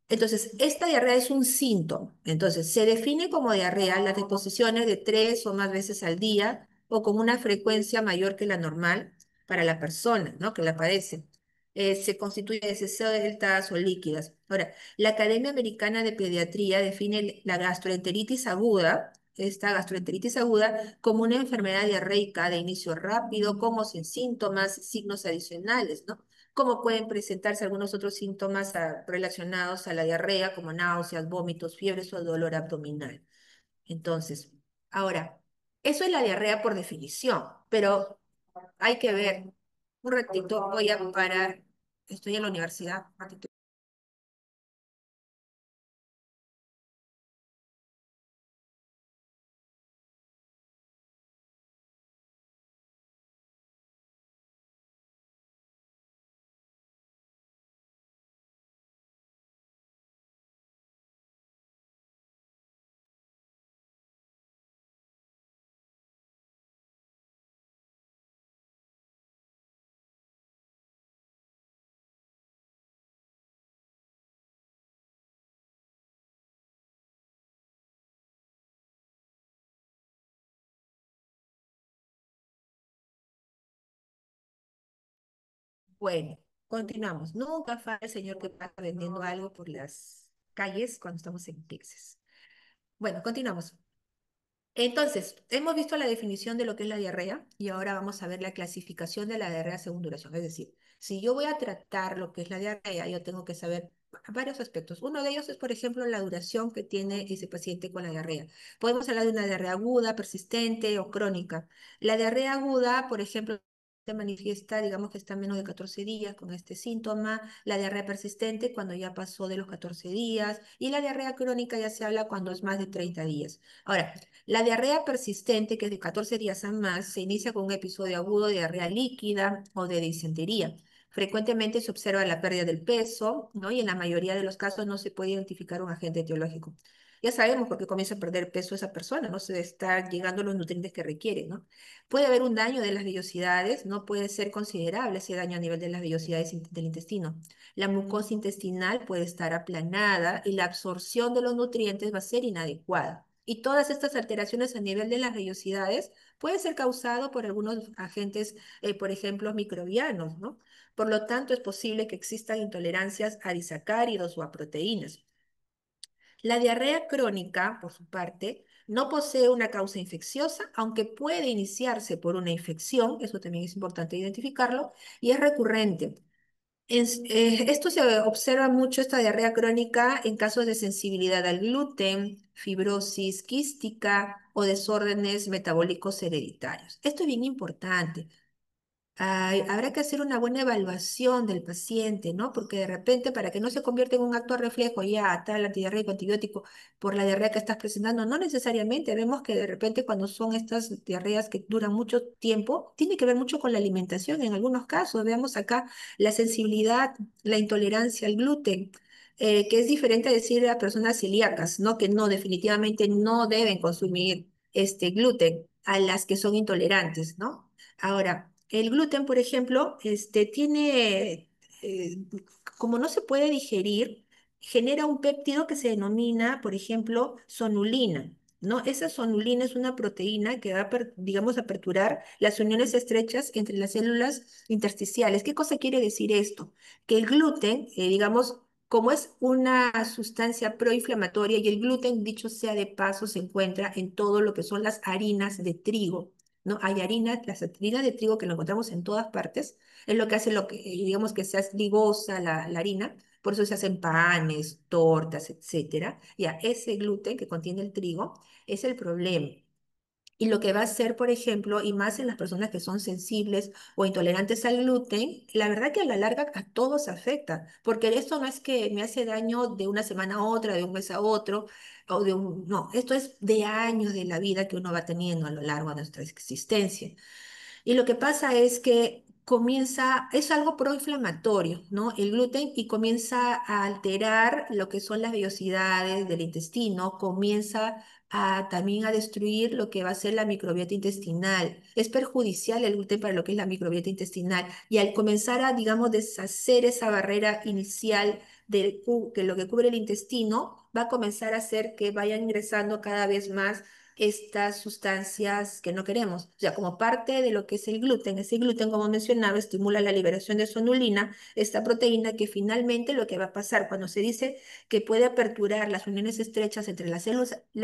Entonces, esta diarrea es un síntoma. Entonces, se define como diarrea las deposiciones de 3 o más veces al día o con una frecuencia mayor que la normal para la persona, ¿no? Que la padece. Se constituye de heces celtas o líquidas. Ahora, la Academia Americana de Pediatría define la gastroenteritis aguda, esta gastroenteritis aguda, como una enfermedad diarreica de inicio rápido, como sin síntomas, signos adicionales, ¿no? Como pueden presentarse algunos otros síntomas relacionados a la diarrea, como náuseas, vómitos, fiebres o dolor abdominal. Entonces, ahora, eso es la diarrea por definición, pero hay que ver. Un ratito, voy a parar. Estoy en la universidad. Un ratito. Bueno, continuamos. Nunca falla el señor que pasa vendiendo algo por las calles cuando estamos en clases. Bueno, continuamos. Entonces, hemos visto la definición de lo que es la diarrea y ahora vamos a ver la clasificación de la diarrea según duración. Es decir, si yo voy a tratar lo que es la diarrea, yo tengo que saber varios aspectos. Uno de ellos es, por ejemplo, la duración que tiene ese paciente con la diarrea. Podemos hablar de una diarrea aguda, persistente o crónica. La diarrea aguda, por ejemplo, se manifiesta, digamos que está menos de 14 días con este síntoma. La diarrea persistente cuando ya pasó de los 14 días. Y la diarrea crónica ya se habla cuando es más de 30 días. Ahora, la diarrea persistente, que es de 14 días a más, se inicia con un episodio agudo de diarrea líquida o de disentería. Frecuentemente se observa la pérdida del peso, ¿no? Y en la mayoría de los casos no se puede identificar un agente etiológico. Ya sabemos por qué comienza a perder peso esa persona, no se está llegando los nutrientes que requiere, ¿no? Puede haber un daño de las vellosidades, no puede ser considerable ese daño a nivel de las vellosidades del intestino. La mucosa intestinal puede estar aplanada y la absorción de los nutrientes va a ser inadecuada. Y todas estas alteraciones a nivel de las vellosidades pueden ser causadas por algunos agentes, por ejemplo, microbianos, ¿no? Por lo tanto, es posible que existan intolerancias a disacáridos o a proteínas. La diarrea crónica, por su parte, no posee una causa infecciosa, aunque puede iniciarse por una infección, eso también es importante identificarlo, y es recurrente. Esto se observa mucho, esta diarrea crónica, en casos de sensibilidad al gluten, fibrosis quística o desórdenes metabólicos hereditarios. Esto es bien importante. Habrá que hacer una buena evaluación del paciente, ¿no? Porque de repente, para que no se convierta en un acto reflejo, ya tal antidiarreico, antibiótico, por la diarrea que estás presentando, no necesariamente. Vemos que de repente cuando son estas diarreas que duran mucho tiempo, tiene que ver mucho con la alimentación en algunos casos. Veamos acá la sensibilidad, la intolerancia al gluten. Que es diferente a decir a personas celíacas, ¿no? Que no, definitivamente no deben consumir este gluten, a las que son intolerantes, ¿no? Ahora, el gluten, por ejemplo, tiene, como no se puede digerir, genera un péptido que se denomina, por ejemplo, sonulina, ¿no? Esa sonulina es una proteína que va a, digamos, aperturar las uniones estrechas entre las células intersticiales. ¿Qué cosa quiere decir esto? Que el gluten, digamos, como es una sustancia proinflamatoria y el gluten, dicho sea de paso, se encuentra en todo lo que son las harinas de trigo. ¿No? Hay harinas, las harinas de trigo que lo encontramos en todas partes, es lo que hace lo que, digamos que sea ligosa la harina, por eso se hacen panes, tortas, etcétera. Ya, ese gluten que contiene el trigo es el problema. Y lo que va a hacer, por ejemplo, y más en las personas que son sensibles o intolerantes al gluten, la verdad que a la larga a todos afecta, porque esto no es que me hace daño de una semana a otra, de un mes a otro, o de un, no, esto es de años de la vida que uno va teniendo a lo largo de nuestra existencia. Y lo que pasa es que comienza, es algo proinflamatorio, ¿no? El gluten y comienza a alterar lo que son las vellosidades del intestino, comienza a también a destruir lo que va a ser la microbiota intestinal. Es perjudicial el gluten para lo que es la microbiota intestinal y al comenzar a, digamos, deshacer esa barrera inicial que lo que cubre el intestino, va a comenzar a hacer que vayan ingresando cada vez más estas sustancias que no queremos. O sea, como parte de lo que es el gluten, ese gluten, como mencionaba, estimula la liberación de sonulina, esta proteína que finalmente lo que va a pasar cuando se dice que puede aperturar las uniones estrechas entre las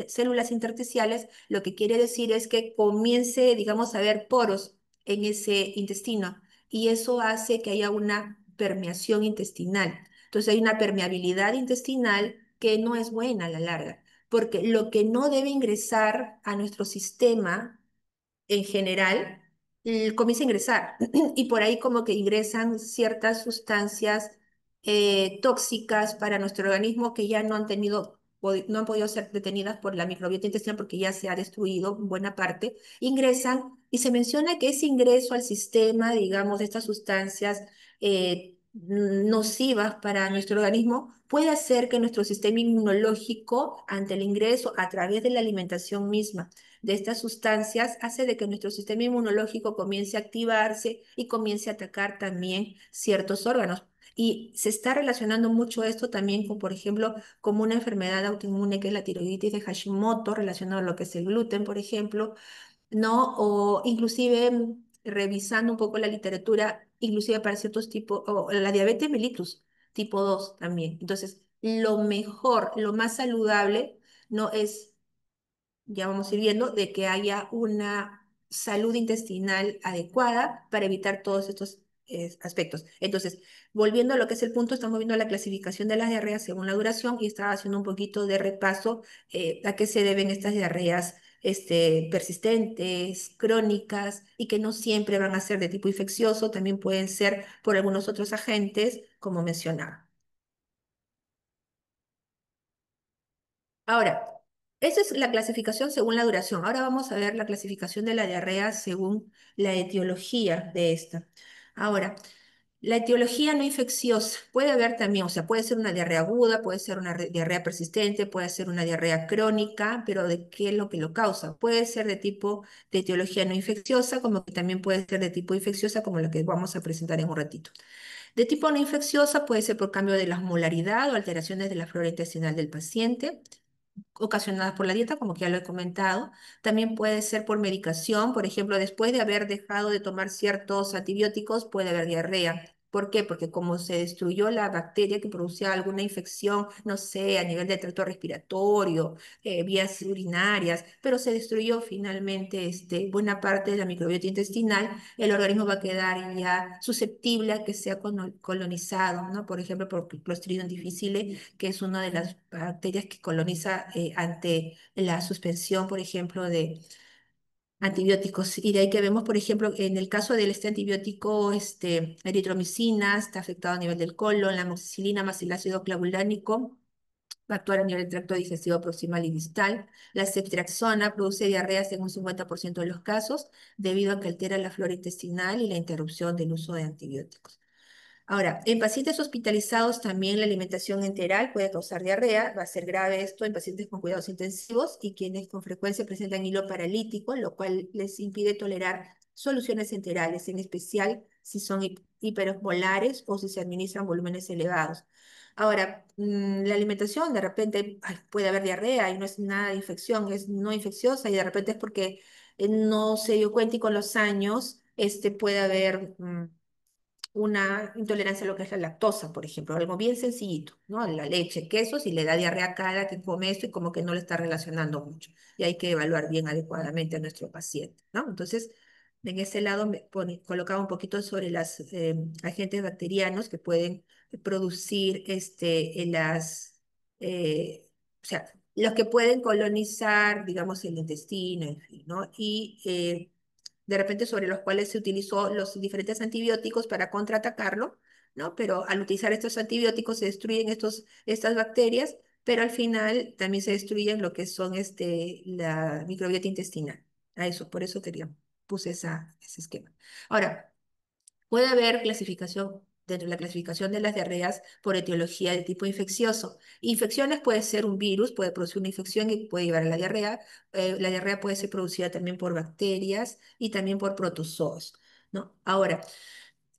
células intersticiales, lo que quiere decir es que comience, digamos, a haber poros en ese intestino y eso hace que haya una permeación intestinal. Entonces hay una permeabilidad intestinal que no es buena a la larga porque lo que no debe ingresar a nuestro sistema en general comienza a ingresar y por ahí como que ingresan ciertas sustancias tóxicas para nuestro organismo que ya no han tenido, no han podido ser detenidas por la microbiota intestinal porque ya se ha destruido buena parte, ingresan y se menciona que ese ingreso al sistema, digamos, de estas sustancias nocivas para nuestro organismo puede hacer que nuestro sistema inmunológico, ante el ingreso a través de la alimentación misma, de estas sustancias hace de que nuestro sistema inmunológico comience a activarse y comience a atacar también ciertos órganos. Y se está relacionando mucho esto también con, por ejemplo, como una enfermedad autoinmune que es la tiroiditis de Hashimoto, relacionado a lo que es el gluten, por ejemplo, ¿no? O inclusive revisando un poco la literatura, inclusive para ciertos tipos, o la diabetes mellitus, tipo 2 también. Entonces, lo mejor, lo más saludable, no es ya vamos a ir viendo, de que haya una salud intestinal adecuada para evitar todos estos aspectos. Entonces, volviendo a lo que es el punto, estamos viendo la clasificación de las diarreas según la duración y estaba haciendo un poquito de repaso a qué se deben estas diarreas persistentes, crónicas y que no siempre van a ser de tipo infeccioso, también pueden ser por algunos otros agentes, como mencionaba. Ahora, esa es la clasificación según la duración. Ahora vamos a ver la clasificación de la diarrea según la etiología de esta. Ahora, la etiología no infecciosa puede haber también, o sea, puede ser una diarrea aguda, puede ser una diarrea persistente, puede ser una diarrea crónica, pero ¿de qué es lo que lo causa? Puede ser de tipo de etiología no infecciosa, como que también puede ser de tipo infecciosa, como la que vamos a presentar en un ratito. De tipo no infecciosa puede ser por cambio de la osmolaridad o alteraciones de la flora intestinal del paciente ocasionadas por la dieta, como que ya lo he comentado. También puede ser por medicación, por ejemplo, después de haber dejado de tomar ciertos antibióticos, puede haber diarrea. ¿Por qué? Porque como se destruyó la bacteria que producía alguna infección, no sé, a nivel del tracto respiratorio, vías urinarias, pero se destruyó finalmente buena parte de la microbiota intestinal, el organismo va a quedar ya susceptible a que sea colonizado, ¿no? Por ejemplo, por Clostridium difficile, que es una de las bacterias que coloniza ante la suspensión, por ejemplo, de antibióticos. Y de ahí que vemos, por ejemplo, en el caso del antibiótico, eritromicina, está afectado a nivel del colon, la amoxicilina más el ácido clavulánico va a actuar a nivel del tracto digestivo proximal y distal. La ceftriaxona produce diarreas en un 50% de los casos, debido a que altera la flora intestinal y la interrupción del uso de antibióticos. Ahora, en pacientes hospitalizados también la alimentación enteral puede causar diarrea, va a ser grave esto en pacientes con cuidados intensivos y quienes con frecuencia presentan hilo paralítico, lo cual les impide tolerar soluciones enterales, en especial si son hiperosmolares o si se administran volúmenes elevados. Ahora, la alimentación de repente puede haber diarrea y no es nada de infección, es no infecciosa y de repente es porque no se dio cuenta y con los años puede haber una intolerancia a lo que es la lactosa, por ejemplo, algo bien sencillito, ¿no? La leche, quesos y le da diarrea a cada que come esto y como que no le está relacionando mucho. Y hay que evaluar bien adecuadamente a nuestro paciente, ¿no? Entonces, en ese lado colocaba un poquito sobre los agentes bacterianos que pueden producir o sea, los que pueden colonizar, digamos, el intestino, en fin, ¿no? Y de repente sobre los cuales se utilizó los diferentes antibióticos para contraatacarlo, ¿no? Pero al utilizar estos antibióticos se destruyen estas bacterias, pero al final también se destruyen lo que son la microbiota intestinal. A eso, por eso puse ese esquema. Ahora, puede haber clasificación, dentro de la clasificación de las diarreas por etiología de tipo infeccioso. Infecciones puede ser un virus, puede producir una infección y puede llevar a la diarrea. La diarrea puede ser producida también por bacterias y también por protozoos, ¿no? Ahora,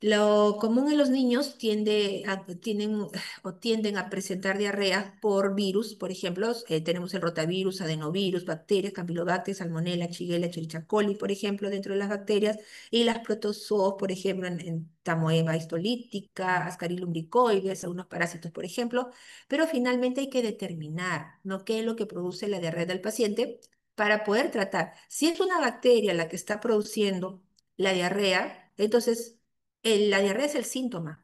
lo común en los niños tienden a presentar diarrea por virus, por ejemplo, tenemos el rotavirus, adenovirus, bacterias, campylobacter, salmonella, shigella, escherichia coli, por ejemplo, dentro de las bacterias, y las protozoos, por ejemplo, en Tamoeba histolítica, Ascaris lumbricoides, algunos parásitos, por ejemplo, pero finalmente hay que determinar, ¿no? qué es lo que produce la diarrea del paciente para poder tratar. Si es una bacteria la que está produciendo la diarrea, entonces la diarrea es el síntoma.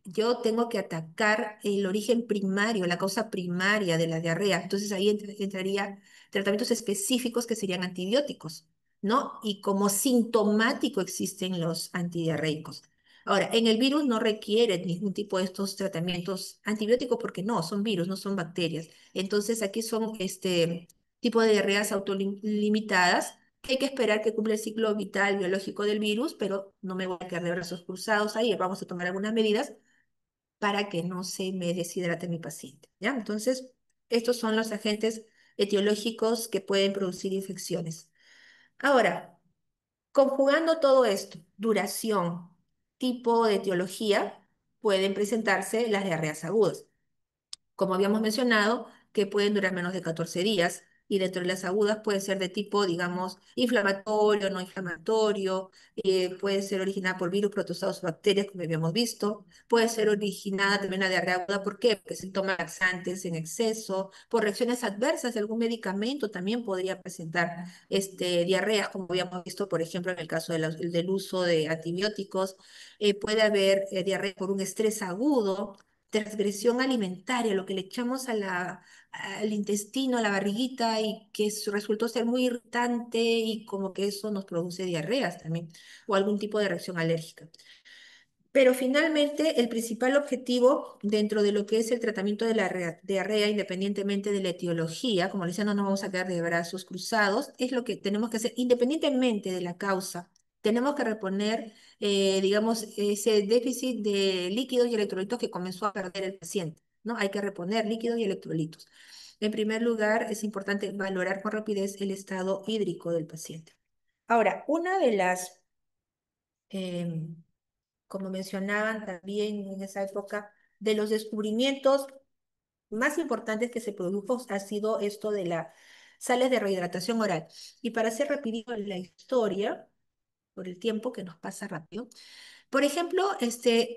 Yo tengo que atacar el origen primario, la causa primaria de la diarrea. Entonces ahí entraría tratamientos específicos que serían antibióticos, ¿no? Y como sintomático existen los antidiarreicos. Ahora, en el virus no requiere ningún tipo de estos tratamientos antibióticos porque no, son virus, no son bacterias. Entonces aquí son este tipo de diarreas autolimitadas que hay que esperar que cumpla el ciclo vital biológico del virus, pero no me voy a quedar de brazos cruzados ahí. Vamos a tomar algunas medidas para que no se me deshidrate mi paciente, ¿ya? Entonces, estos son los agentes etiológicos que pueden producir infecciones. Ahora, conjugando todo esto, duración, tipo de etiología, pueden presentarse las diarreas agudas como habíamos mencionado, que pueden durar menos de 14 días. y dentro de las agudas puede ser de tipo, digamos, inflamatorio, no inflamatorio, puede ser originada por virus, protozoos, bacterias, como habíamos visto, puede ser originada también la diarrea aguda, ¿por qué? Porque se toma laxantes en exceso, por reacciones adversas de algún medicamento también podría presentar diarreas, como habíamos visto, por ejemplo, en el caso del uso de antibióticos, puede haber diarrea por un estrés agudo, transgresión alimentaria, lo que le echamos al intestino, a la barriguita y que resultó ser muy irritante y como que eso nos produce diarreas también o algún tipo de reacción alérgica. Pero finalmente, el principal objetivo dentro de lo que es el tratamiento de la diarrea, independientemente de la etiología, como le decía, no nos vamos a quedar de brazos cruzados, es lo que tenemos que hacer, independientemente de la causa. Tenemos que reponer, digamos, ese déficit de líquidos y electrolitos que comenzó a perder el paciente, ¿no? Hay que reponer líquidos y electrolitos. En primer lugar, es importante valorar con rapidez el estado hídrico del paciente. Ahora, una de las em, como mencionaban también en esa época, de los descubrimientos más importantes que se produjo ha sido esto de las sales de rehidratación oral. Y para hacer rapidito la historia, por el tiempo que nos pasa rápido, por ejemplo,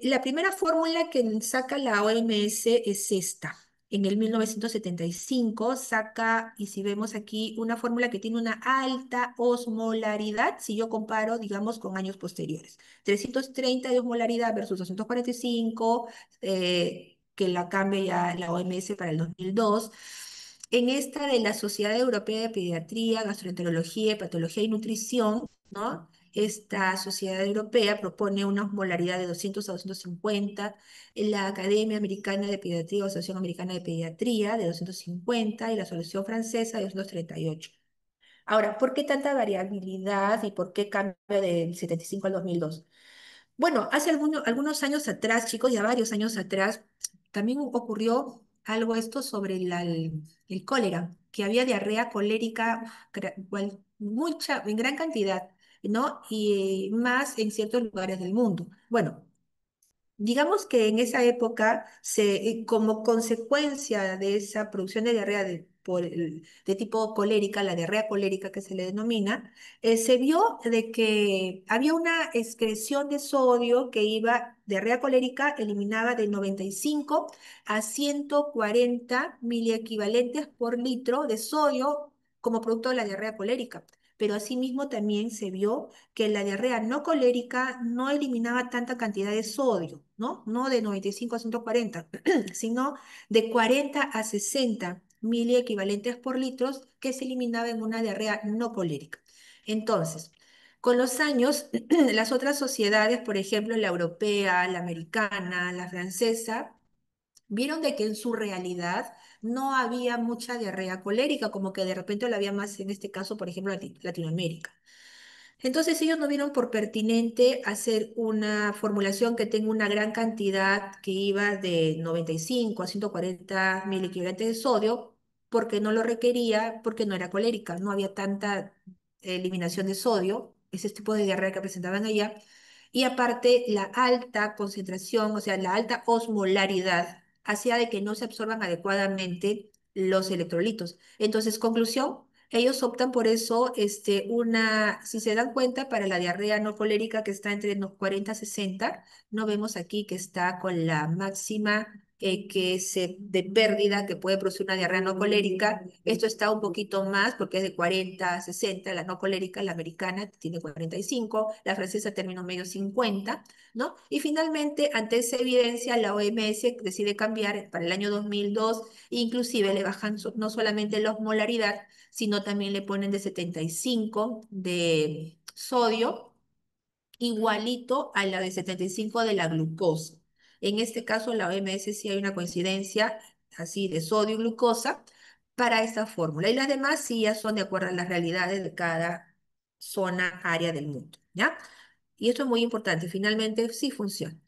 la primera fórmula que saca la OMS es esta. En el 1975 saca, y si vemos aquí, una fórmula que tiene una alta osmolaridad, si yo comparo, digamos, con años posteriores. 330 de osmolaridad versus 245, que la cambia ya la OMS para el 2002. En esta de la Sociedad Europea de Pediatría, Gastroenterología, Patología y Nutrición, ¿no? Esta sociedad europea propone una osmolaridad de 200 a 250, en la Academia Americana de Pediatría o Asociación Americana de Pediatría de 250 y la Solución Francesa de 238. Ahora, ¿por qué tanta variabilidad y por qué cambia del 75 al 2002? Bueno, hace algunos años atrás, chicos, ya varios años atrás, también ocurrió algo esto sobre el cólera, que había diarrea colérica mucha, en gran cantidad, ¿no? Y más en ciertos lugares del mundo. Bueno, digamos que en esa época, como consecuencia de esa producción de diarrea de tipo colérica, la diarrea colérica que se le denomina, se vio de que había una excreción de sodio que iba, diarrea colérica eliminaba de 95 a 140 miliequivalentes por litro de sodio como producto de la diarrea colérica. Pero asimismo también se vio que la diarrea no colérica no eliminaba tanta cantidad de sodio, ¿no? No de 95 a 140, sino de 40 a 60 miliequivalentes por litros que se eliminaba en una diarrea no colérica. Entonces, con los años, las otras sociedades, por ejemplo, la europea, la americana, la francesa, vieron de que en su realidad no había mucha diarrea colérica, como que de repente la había más en este caso, por ejemplo, Latinoamérica. Entonces ellos no vieron por pertinente hacer una formulación que tenga una gran cantidad que iba de 95 a 140 miliequivalentes de sodio, porque no lo requería, porque no era colérica, no había tanta eliminación de sodio, ese tipo de diarrea que presentaban allá. Y aparte, la alta concentración, o sea, la alta osmolaridad, hacía de que no se absorban adecuadamente los electrolitos. Entonces, conclusión. Ellos optan por eso, si se dan cuenta, para la diarrea no colérica que está entre los 40 a 60, no vemos aquí que está con la máxima de pérdida que puede producir una diarrea no colérica. Esto está un poquito más porque es de 40 a 60, la no colérica, la americana tiene 45, la francesa término medio 50, ¿no? Y finalmente, ante esa evidencia, la OMS decide cambiar para el año 2002, inclusive le bajan no solamente la osmolaridad, sino también le ponen de 75 de sodio, igualito a la de 75 de la glucosa. En este caso, la OMS sí hay una coincidencia así de sodio y glucosa para esta fórmula. Y las demás sí ya son de acuerdo a las realidades de cada zona, área del mundo, ¿ya? Y esto es muy importante, finalmente sí funciona.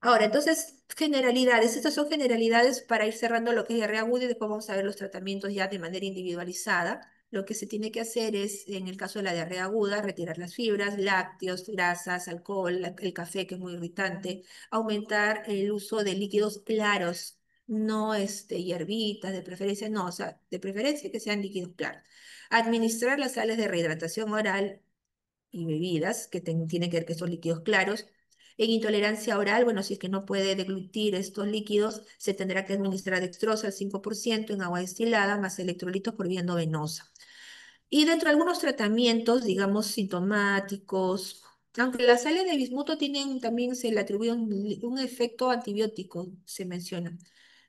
Ahora, entonces, generalidades. Estas son generalidades para ir cerrando lo que es diarrea aguda y después vamos a ver los tratamientos ya de manera individualizada. Lo que se tiene que hacer es, en el caso de la diarrea aguda, retirar las fibras, lácteos, grasas, alcohol, el café, que es muy irritante, aumentar el uso de líquidos claros. no hierbitas, de preferencia, no, o sea, de preferencia que sean líquidos claros. Administrar las sales de rehidratación oral y bebidas que tienen que ver que son líquidos claros. En intolerancia oral, bueno, si es que no puede deglutir estos líquidos, se tendrá que administrar dextrosa al 5% en agua destilada más electrolitos por vía endovenosa. Y dentro de algunos tratamientos, digamos, sintomáticos, aunque las sales de bismuto tienen también, se le atribuye un efecto antibiótico, se menciona,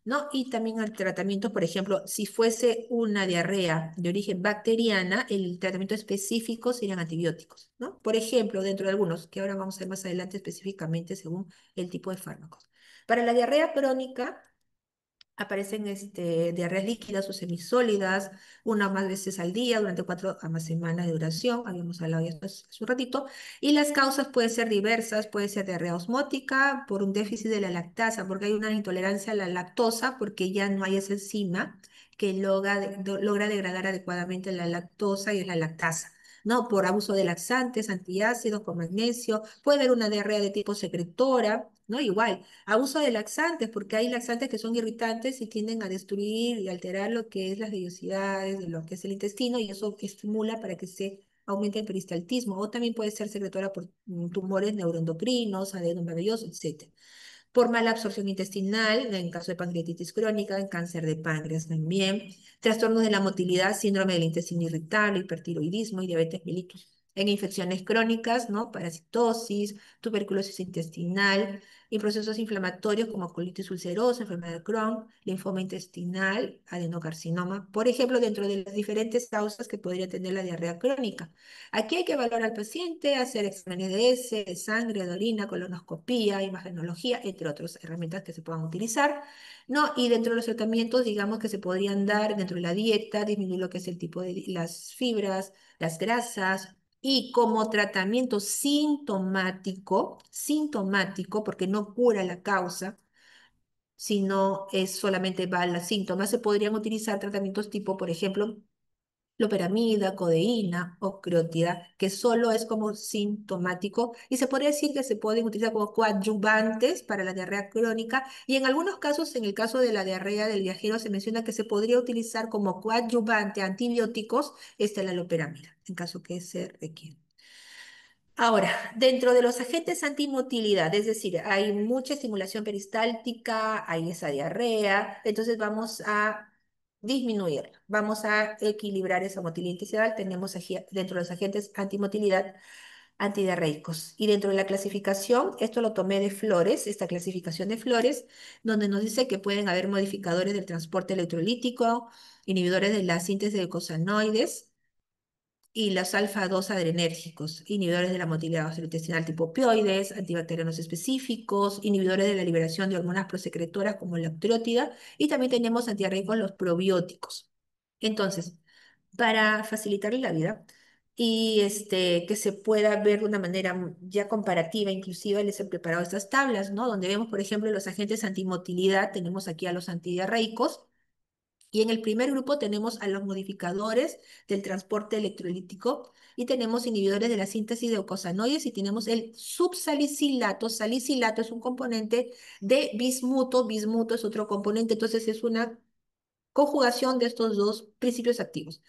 ¿no? Y también al tratamiento, por ejemplo, si fuese una diarrea de origen bacteriana, el tratamiento específico serían antibióticos, ¿no? Por ejemplo, dentro de algunos, que ahora vamos a ver más adelante específicamente según el tipo de fármacos. Para la diarrea crónica, aparecen diarreas líquidas o semisólidas, una más veces al día durante 4 a más semanas de duración, habíamos hablado de esto hace un ratito, y las causas pueden ser diversas, puede ser diarrea osmótica por un déficit de la lactasa, porque hay una intolerancia a la lactosa, porque ya no hay esa enzima que logra degradar adecuadamente la lactosa y es la lactasa. ¿No? Por abuso de laxantes, antiácidos, con magnesio, puede haber una diarrea de tipo secretora, ¿no? Igual, abuso de laxantes, porque hay laxantes que son irritantes y tienden a destruir y alterar lo que es las vellosidades, de lo que es el intestino, y eso estimula para que se aumente el peristaltismo. O también puede ser secretora por tumores neuroendocrinos, adenoma velloso, etc. Por mala absorción intestinal, en caso de pancreatitis crónica, en cáncer de páncreas también, trastornos de la motilidad, síndrome del intestino irritable, hipertiroidismo y diabetes mellitus. En infecciones crónicas, ¿no? Parasitosis, tuberculosis intestinal, y procesos inflamatorios como colitis ulcerosa, enfermedad de Crohn, linfoma intestinal, adenocarcinoma, por ejemplo, dentro de las diferentes causas que podría tener la diarrea crónica. Aquí hay que evaluar al paciente, hacer exámenes de heces, de sangre, de orina, colonoscopía, imagenología, entre otras herramientas que se puedan utilizar, ¿no? Y dentro de los tratamientos, digamos que se podrían dar dentro de la dieta, disminuir lo que es el tipo de las fibras, las grasas, y como tratamiento sintomático, porque no cura la causa, sino es solamente va a los síntomas, se podrían utilizar tratamientos tipo, por ejemplo, loperamida, codeína o creotida, que solo es como sintomático y se podría decir que se pueden utilizar como coadyuvantes para la diarrea crónica y en algunos casos, en el caso de la diarrea del viajero, se menciona que se podría utilizar como coadyuvante a antibióticos, la loperamida, en caso que se requiera. Ahora, dentro de los agentes antimotilidad, es decir, hay mucha estimulación peristáltica, hay esa diarrea, entonces vamos a disminuirla, vamos a equilibrar esa motilidad intestinal. Tenemos dentro de los agentes antimotilidad antidiarreicos. Y dentro de la clasificación, esto lo tomé de Flores, esta clasificación de Flores, donde nos dice que pueden haber modificadores del transporte electrolítico, inhibidores de la síntesis de glucosanoides, y los alfa-2 adrenérgicos, inhibidores de la motilidad gastrointestinal tipo opioides, antibacterianos específicos, inhibidores de la liberación de hormonas prosecretoras como la octreotida, y también tenemos antidiarreicos los probióticos. Entonces, para facilitarle la vida y que se pueda ver de una manera ya comparativa, inclusiva, les he preparado estas tablas, ¿no? Donde vemos, por ejemplo, los agentes antimotilidad, tenemos aquí a los antidiarreicos, y en el primer grupo tenemos a los modificadores del transporte electrolítico y tenemos inhibidores de la síntesis de eicosanoides y tenemos el subsalicilato. Salicilato es un componente de bismuto, bismuto es otro componente, entonces es una conjugación de estos dos principios activos.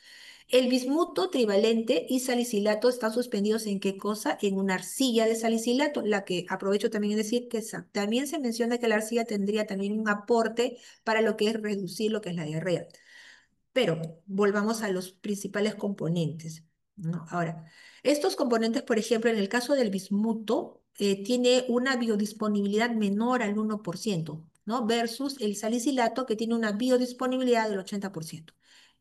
El bismuto trivalente y salicilato están suspendidos ¿en qué cosa? En una arcilla de salicilato, la que aprovecho también en decir que también se menciona que la arcilla tendría también un aporte para lo que es reducir lo que es la diarrea. Pero volvamos a los principales componentes, ¿no? Ahora, estos componentes, por ejemplo, en el caso del bismuto, tiene una biodisponibilidad menor al 1%, ¿no? Versus el salicilato, que tiene una biodisponibilidad del 80%.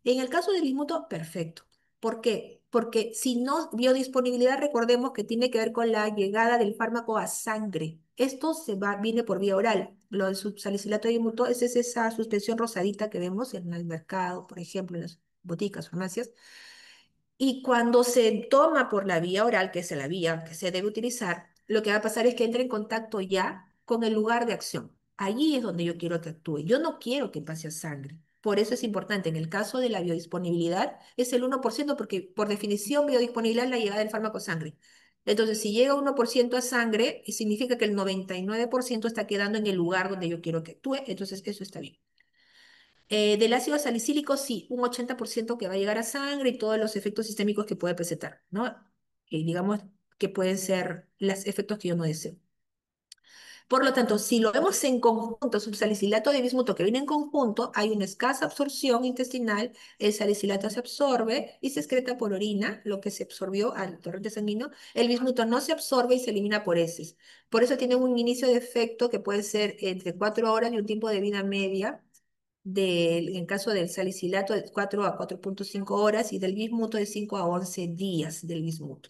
En el caso del bismuto, perfecto. ¿Por qué? Porque si no, biodisponibilidad, recordemos que tiene que ver con la llegada del fármaco a sangre. Esto viene por vía oral. Lo del subsalicilato de bismuto es esa suspensión rosadita que vemos en el mercado, por ejemplo, en las boticas, farmacias. Y cuando se toma por la vía oral, que es la vía que se debe utilizar, lo que va a pasar es que entra en contacto ya con el lugar de acción. Allí es donde yo quiero que actúe. Yo no quiero que pase a sangre. Por eso es importante, en el caso de la biodisponibilidad, es el 1% porque por definición biodisponibilidad es la llegada del fármaco a sangre. Entonces, si llega 1% a sangre, significa que el 99% está quedando en el lugar donde yo quiero que actúe, entonces eso está bien. Del ácido salicílico, sí, un 80% que va a llegar a sangre y todos los efectos sistémicos que puede presentar, ¿no? Y digamos que pueden ser los efectos que yo no deseo. Por lo tanto, si lo vemos en conjunto, subsalicilato de bismuto que viene en conjunto, hay una escasa absorción intestinal, el salicilato se absorbe y se excreta por orina, lo que se absorbió al torrente sanguíneo, el bismuto no se absorbe y se elimina por heces. Por eso tiene un inicio de efecto que puede ser entre 4 horas y un tiempo de vida media, en caso del salicilato de 4 a 4,5 horas y del bismuto de 5 a 11 días del bismuto.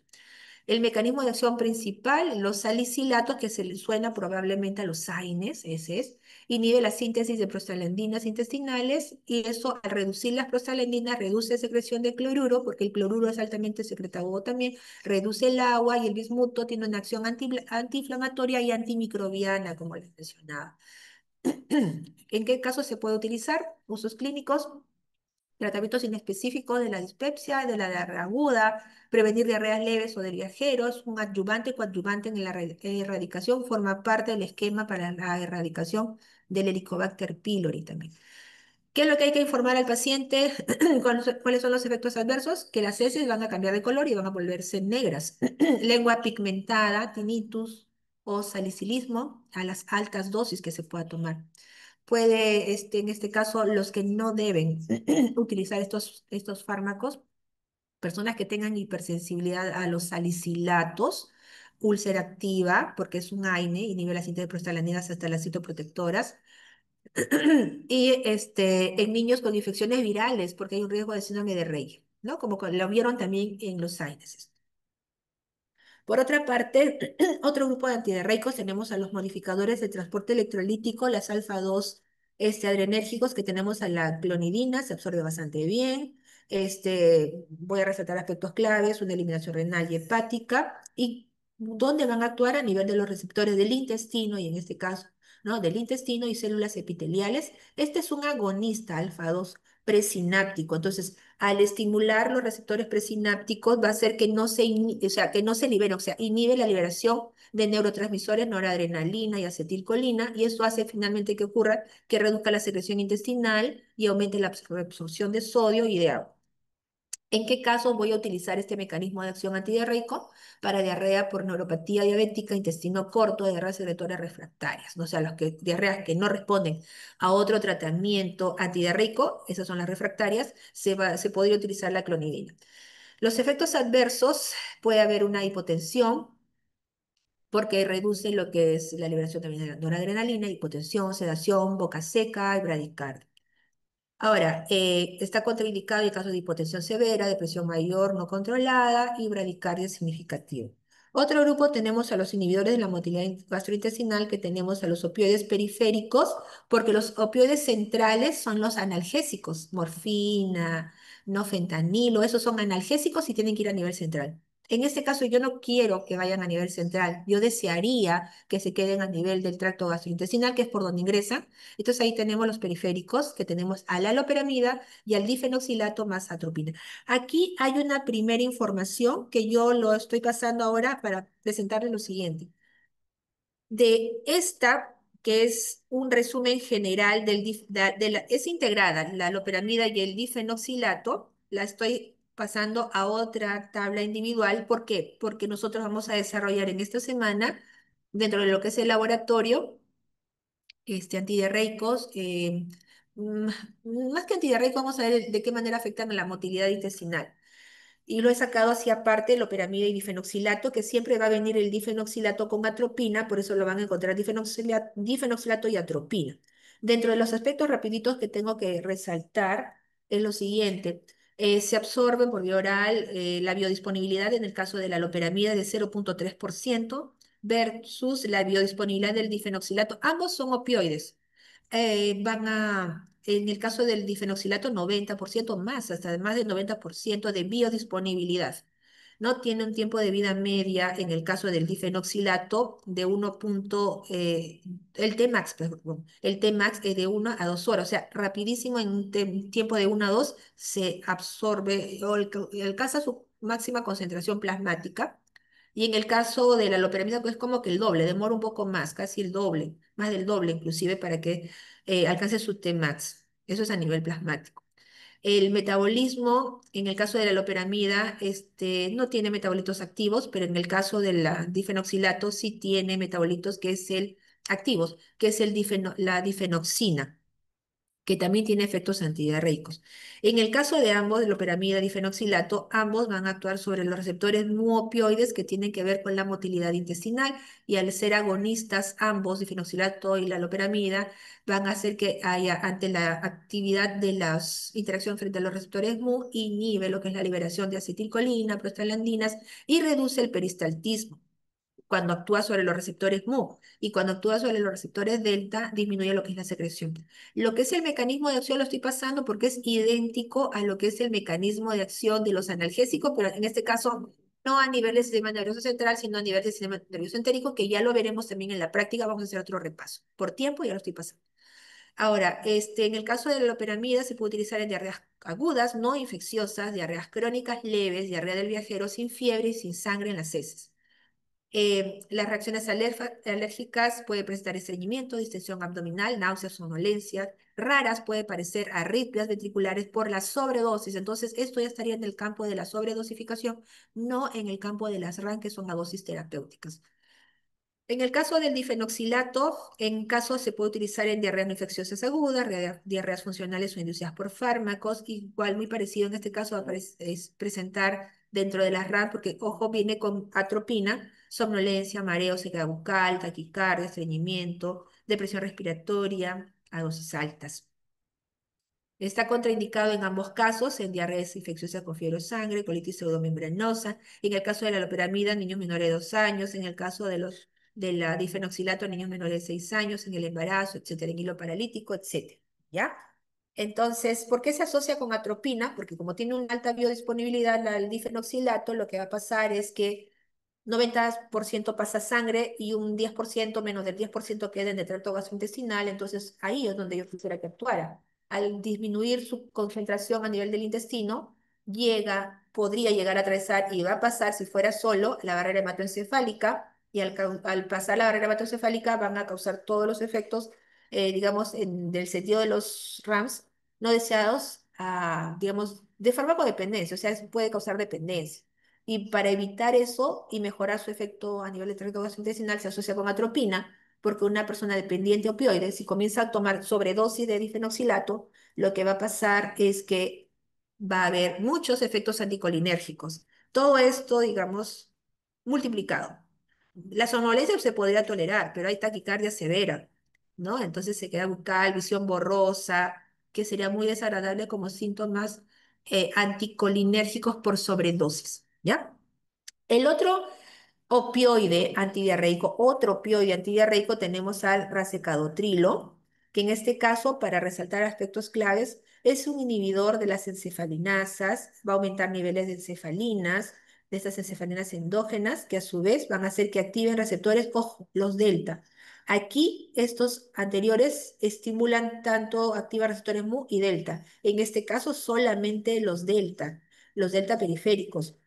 El mecanismo de acción principal, los salicilatos, que se le suena probablemente a los AINES, ese es, inhibe la síntesis de prostaglandinas intestinales y eso al reducir las prostaglandinas reduce la secreción de cloruro, porque el cloruro es altamente secretado también, reduce el agua y el bismuto tiene una acción antiinflamatoria y antimicrobiana, como les mencionaba. ¿En qué caso se puede utilizar? Usos clínicos, tratamientos inespecíficos de la dispepsia, de la diarrea aguda, prevenir diarreas leves o de viajeros, un adyuvante o coadyuvante en la erradicación, forma parte del esquema para la erradicación del Helicobacter pylori también. ¿Qué es lo que hay que informar al paciente? ¿Cuáles son los efectos adversos? Que las heces van a cambiar de color y van a volverse negras. Lengua pigmentada, tinnitus o salicilismo a las altas dosis que se pueda tomar. Puede, en este caso, los que no deben utilizar estos fármacos, personas que tengan hipersensibilidad a los salicilatos, úlcera activa, porque es un AINE, inhibe las síntesis de prostaglandinas hasta las citoprotectoras, y en niños con infecciones virales, porque hay un riesgo de síndrome de Reye, ¿no? Como lo vieron también en los AINES. Por otra parte, otro grupo de antidiarreicos tenemos a los modificadores de transporte electrolítico, las alfa 2 adrenérgicos, que tenemos a la clonidina, se absorbe bastante bien. Voy a resaltar aspectos claves, una eliminación renal y hepática, y dónde van a actuar a nivel de los receptores del intestino, y en este caso, ¿no? Del intestino y células epiteliales. Este es un agonista alfa 2 presináptico, entonces al estimular los receptores presinápticos va a hacer que no o sea, que no se libere, o sea, inhibe la liberación de neurotransmisores, noradrenalina y acetilcolina, y eso hace finalmente que ocurra que reduzca la secreción intestinal y aumente la absorción de sodio y de agua. ¿En qué casos voy a utilizar este mecanismo de acción antidiarreico? Para diarrea por neuropatía diabética, intestino corto, diarreas secretorias refractarias. ¿No? O sea, diarreas que no responden a otro tratamiento antidiarreico, esas son las refractarias, se podría utilizar la clonidina. Los efectos adversos, puede haber una hipotensión, porque reduce lo que es la liberación también de la noradrenalina, hipotensión, sedación, boca seca y bradicardia. Ahora, está contraindicado en caso de hipotensión severa, depresión mayor no controlada y bradicardia significativa. Otro grupo tenemos a los inhibidores de la motilidad gastrointestinal, que tenemos a los opioides periféricos, porque los opioides centrales son los analgésicos, morfina, no fentanilo, esos son analgésicos y tienen que ir a nivel central. En este caso, yo no quiero que vayan a nivel central, yo desearía que se queden a nivel del tracto gastrointestinal, que es por donde ingresan. Entonces ahí tenemos los periféricos, que tenemos a la loperamida y al difenoxilato más atropina. Aquí hay una primera información que yo lo estoy pasando ahora para presentarles lo siguiente. De esta, que es un resumen general es integrada la loperamida y el difenoxilato, la estoy pasando a otra tabla individual. ¿Por qué? Porque nosotros vamos a desarrollar en esta semana, dentro de lo que es el laboratorio, antidiarreicos. Mm, Más que antidiarreicos, vamos a ver de qué manera afectan a la motilidad intestinal. Y lo he sacado hacia aparte, el loperamida y difenoxilato, que siempre va a venir el difenoxilato con atropina, por eso lo van a encontrar difenoxilato y atropina. Dentro de los aspectos rapiditos que tengo que resaltar es lo siguiente. Se absorben por vía oral, la biodisponibilidad en el caso de la loperamida de 0,3% versus la biodisponibilidad del difenoxilato. Ambos son opioides. En el caso del difenoxilato, 90% más, hasta más del 90% de biodisponibilidad. ¿No? Tiene un tiempo de vida media, en el caso del difenoxilato, de 1. El Tmax, perdón, el Tmax es de 1 a 2 horas, o sea, rapidísimo, en un tiempo de 1 a 2 se absorbe o alcanza su máxima concentración plasmática. Y en el caso de la loperamida, pues es como que el doble, demora un poco más, casi el doble, más del doble inclusive para que alcance su Tmax. Eso es a nivel plasmático. El metabolismo, en el caso de la loperamida, no tiene metabolitos activos, pero en el caso de la difenoxilato sí tiene metabolitos que es el activos, que es la difenoxina, que también tiene efectos antidiarreicos. En el caso de ambos, de loperamida y difenoxilato, ambos van a actuar sobre los receptores mu-opioides que tienen que ver con la motilidad intestinal y al ser agonistas, ambos, difenoxilato y la loperamida, van a hacer que haya, ante la actividad de la interacción frente a los receptores mu, inhibe lo que es la liberación de acetilcolina, prostaglandinas y reduce el peristaltismo cuando actúa sobre los receptores mu y cuando actúa sobre los receptores delta disminuye lo que es la secreción. Lo que es el mecanismo de acción lo estoy pasando porque es idéntico a lo que es el mecanismo de acción de los analgésicos, pero en este caso no a nivel del sistema nervioso central, sino a nivel del sistema nervioso entérico, que ya lo veremos también en la práctica. Vamos a hacer otro repaso. Por tiempo ya lo estoy pasando. Ahora, en el caso de la loperamida se puede utilizar en diarreas agudas, no infecciosas, diarreas crónicas leves, diarrea del viajero sin fiebre y sin sangre en las heces. Las reacciones alérgicas pueden presentar estreñimiento, distensión abdominal, náuseas, somnolencia. Raras puede parecer arritmias ventriculares por la sobredosis. Entonces, esto ya estaría en el campo de la sobredosificación, no en el campo de las RAN, que son a dosis terapéuticas. En el caso del difenoxilato, en caso se puede utilizar en diarreas no infecciosas agudas, diarreas funcionales o inducidas por fármacos, igual muy parecido en este caso es presentar dentro de las RAM, porque ojo, viene con atropina, somnolencia, mareo, sequedad bucal, taquicardia, estreñimiento, depresión respiratoria a dosis altas. Está contraindicado en ambos casos, en diarreas infecciosas con fiebre o sangre, colitis pseudomembranosa, en el caso de la loperamida, en niños menores de 2 años, en el caso de la difenoxilato, en niños menores de 6 años, en el embarazo, etcétera, en hilo paralítico, etcétera, ¿ya? Entonces, ¿por qué se asocia con atropina? Porque como tiene una alta biodisponibilidad, el difenoxilato, lo que va a pasar es que 90% pasa sangre y un 10%, menos del 10% queda en el tracto gastrointestinal, entonces ahí es donde yo quisiera que actuara. Al disminuir su concentración a nivel del intestino, podría llegar a atravesar y va a pasar, si fuera solo, la barrera hematoencefálica, y al pasar la barrera hematoencefálica van a causar todos los efectos, digamos, del sentido de los RAMS no deseados, digamos, de farmacodependencia, o sea, puede causar dependencia. Y para evitar eso y mejorar su efecto a nivel de tracto gastrointestinal, se asocia con atropina, porque una persona dependiente de opioides, si comienza a tomar sobredosis de difenoxilato, lo que va a pasar es que va a haber muchos efectos anticolinérgicos. Todo esto, digamos, multiplicado. La somnolencia se podría tolerar, pero hay taquicardia severa, ¿no? Entonces se queda bucal, visión borrosa, que sería muy desagradable como síntomas anticolinérgicos por sobredosis, ¿ya? El otro opioide antidiarreico tenemos al racecadotrilo, que en este caso, para resaltar aspectos claves, es un inhibidor de las encefalinasas, va a aumentar niveles de encefalinas, de estas encefalinas endógenas, que a su vez van a hacer que activen receptores, ojo, los delta. Aquí estos anteriores estimulan tanto, activan receptores mu y delta. En este caso, solamente los delta periféricos,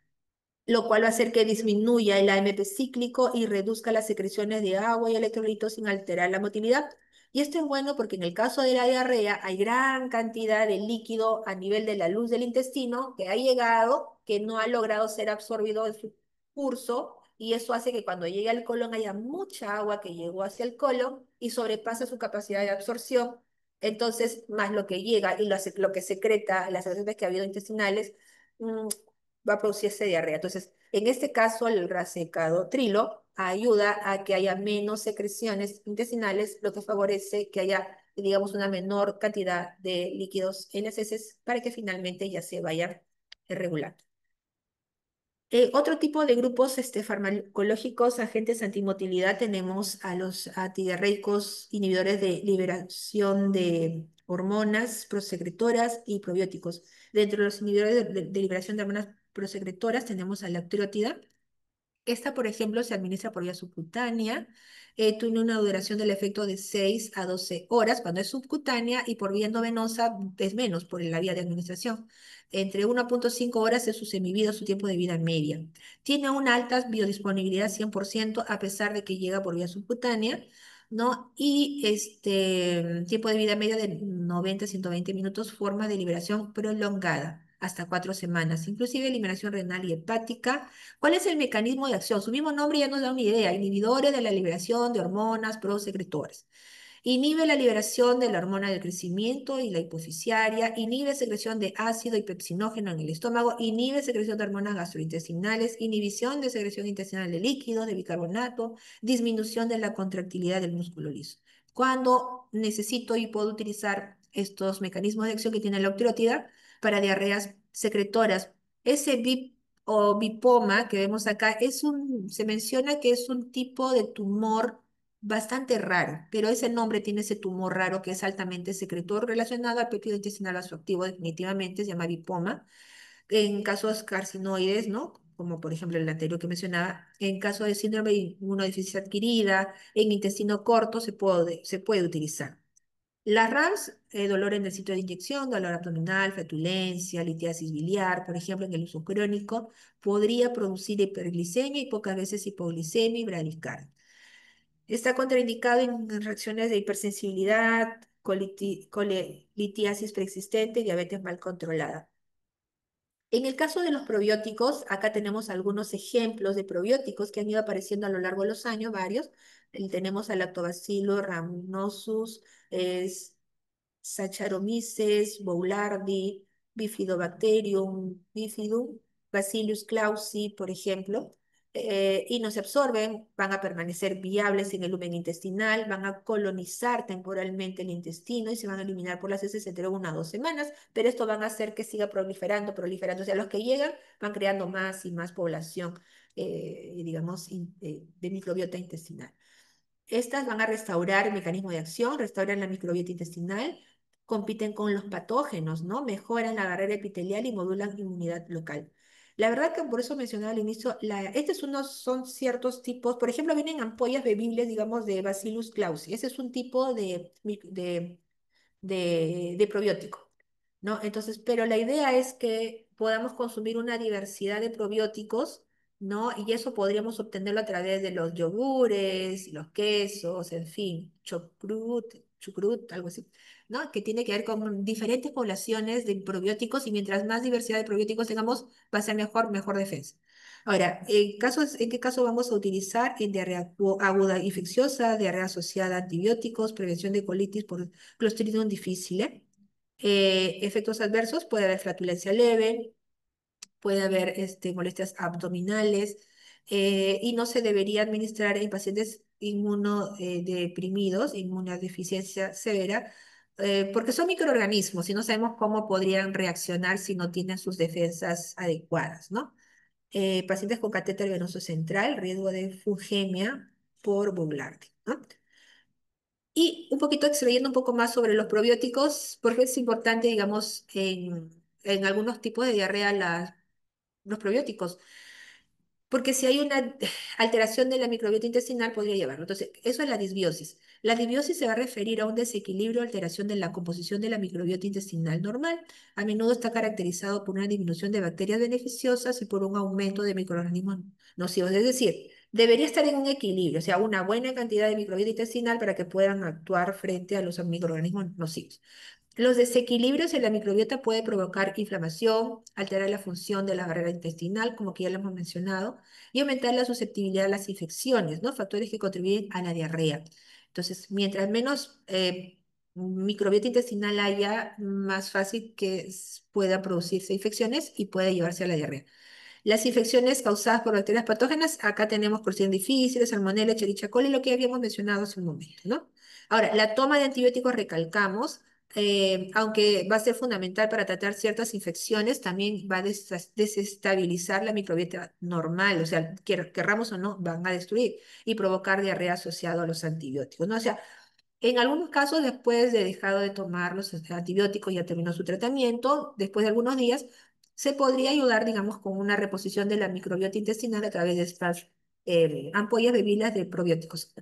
lo cual va a hacer que disminuya el AMP cíclico y reduzca las secreciones de agua y electrolitos sin alterar la motilidad. Y esto es bueno porque en el caso de la diarrea hay gran cantidad de líquido a nivel de la luz del intestino que ha llegado, que no ha logrado ser absorbido en su curso, y eso hace que cuando llegue al colon haya mucha agua que llegó hacia el colon y sobrepasa su capacidad de absorción. Entonces, más lo que llega y lo que secreta, las secreciones que ha habido intestinales, mm, va a producirse diarrea. Entonces, en este caso, el racecadotrilo ayuda a que haya menos secreciones intestinales, lo que favorece que haya, digamos, una menor cantidad de líquidos en las heces para que finalmente ya se vaya regulando. Otro tipo de grupos farmacológicos, agentes antimotilidad, tenemos a los antidiarreicos, inhibidores de liberación de hormonas prosecretoras y probióticos. Dentro de los inhibidores de liberación de hormonas prosecretoras tenemos a la lactrótida, Esta, por ejemplo, se administra por vía subcutánea, tiene una duración del efecto de 6 a 12 horas cuando es subcutánea y por vía endovenosa es menos por la vía de administración. Entre 1,5 horas es su semivida, su tiempo de vida media. Tiene una alta biodisponibilidad 100% a pesar de que llega por vía subcutánea, ¿no? Y tiempo de vida media de 90 a 120 minutos, forma de liberación prolongada, hasta 4 semanas, inclusive eliminación renal y hepática. ¿Cuál es el mecanismo de acción? Su mismo nombre ya nos da una idea. Inhibidores de la liberación de hormonas prosecretores. Inhibe la liberación de la hormona del crecimiento y la hipofisiaria. Inhibe secreción de ácido y pepsinógeno en el estómago. Inhibe secreción de hormonas gastrointestinales. Inhibición de secreción intestinal de líquidos, de bicarbonato. Disminución de la contractilidad del músculo liso. Cuando necesito y puedo utilizar estos mecanismos de acción que tiene la octirótida para diarreas secretoras. Ese BIP o bipoma que vemos acá se menciona que es un tipo de tumor bastante raro, pero ese nombre tiene ese tumor raro que es altamente secretor relacionado al péptido intestinal vasoactivo, definitivamente se llama bipoma. En casos carcinoides, ¿no? Como por ejemplo el anterior que mencionaba, en caso de síndrome de inmunodeficiencia adquirida, en intestino corto se puede utilizar. Las RAMS, dolor en el sitio de inyección, dolor abdominal, flatulencia, litiasis biliar, por ejemplo, en el uso crónico, podría producir hiperglicemia y pocas veces hipoglicemia y bradicardia. Está contraindicado en reacciones de hipersensibilidad, litiasis preexistente y diabetes mal controlada. En el caso de los probióticos, acá tenemos algunos ejemplos de probióticos que han ido apareciendo a lo largo de los años, varios. Tenemos al Lactobacillus rhamnosus, Saccharomyces boulardii, Bifidobacterium bifidum, Bacillus clausi, por ejemplo, y no se absorben, van a permanecer viables en el lumen intestinal, van a colonizar temporalmente el intestino y se van a eliminar por las heces entre 1 a 2 semanas, pero esto van a hacer que siga proliferando, proliferando. O sea, los que llegan van creando más y más población, digamos, de microbiota intestinal. Estas van a restaurar el mecanismo de acción, restauran la microbiota intestinal, compiten con los patógenos, ¿no? Mejoran la barrera epitelial y modulan inmunidad local. La verdad que por eso mencionaba al inicio, son ciertos tipos, por ejemplo, vienen ampollas bebibles, digamos, de Bacillus clausi. Ese es un tipo de probiótico, ¿no? Entonces, pero la idea es que podamos consumir una diversidad de probióticos, ¿no? Y eso podríamos obtenerlo a través de los yogures, los quesos, en fin, chucrut, algo así, ¿no? Que tiene que ver con diferentes poblaciones de probióticos y mientras más diversidad de probióticos tengamos, va a ser mejor defensa. Ahora, ¿en qué caso vamos a utilizar? En diarrea aguda infecciosa, diarrea asociada a antibióticos, prevención de colitis por Clostridium difficile. Efectos adversos, puede haber flatulencia leve, puede haber molestias abdominales y no se debería administrar en pacientes inmunodeprimidos, inmunodeficiencia severa, porque son microorganismos y no sabemos cómo podrían reaccionar si no tienen sus defensas adecuadas, ¿no? Pacientes con catéter venoso central, riesgo de fungemia por Boulardi, ¿no? Y un poquito extrayendo un poco más sobre los probióticos, porque es importante, digamos, en algunos tipos de diarrea los probióticos, porque si hay una alteración de la microbiota intestinal podría llevarlo. Entonces, eso es la disbiosis. La disbiosis se va a referir a un desequilibrio o alteración de la composición de la microbiota intestinal normal. A menudo está caracterizado por una disminución de bacterias beneficiosas y por un aumento de microorganismos nocivos. Es decir, debería estar en un equilibrio, o sea, una buena cantidad de microbiota intestinal para que puedan actuar frente a los microorganismos nocivos. Los desequilibrios en la microbiota pueden provocar inflamación, alterar la función de la barrera intestinal, como que ya lo hemos mencionado, y aumentar la susceptibilidad a las infecciones, ¿no? Factores que contribuyen a la diarrea. Entonces, mientras menos microbiota intestinal haya, más fácil que puedan producirse infecciones y puede llevarse a la diarrea. Las infecciones causadas por bacterias patógenas, acá tenemos Clostridium difficile, Salmonella, Escherichia coli, lo que habíamos mencionado hace un momento, ¿no? Ahora, la toma de antibióticos, recalcamos, aunque va a ser fundamental para tratar ciertas infecciones, también va a desestabilizar la microbiota normal, o sea, querramos o no, van a destruir y provocar diarrea asociada a los antibióticos, ¿no? O sea, en algunos casos, después de dejado de tomar los antibióticos, ya terminó su tratamiento, después de algunos días, se podría ayudar, digamos, con una reposición de la microbiota intestinal a través de estas ampollas bebidas de probióticos.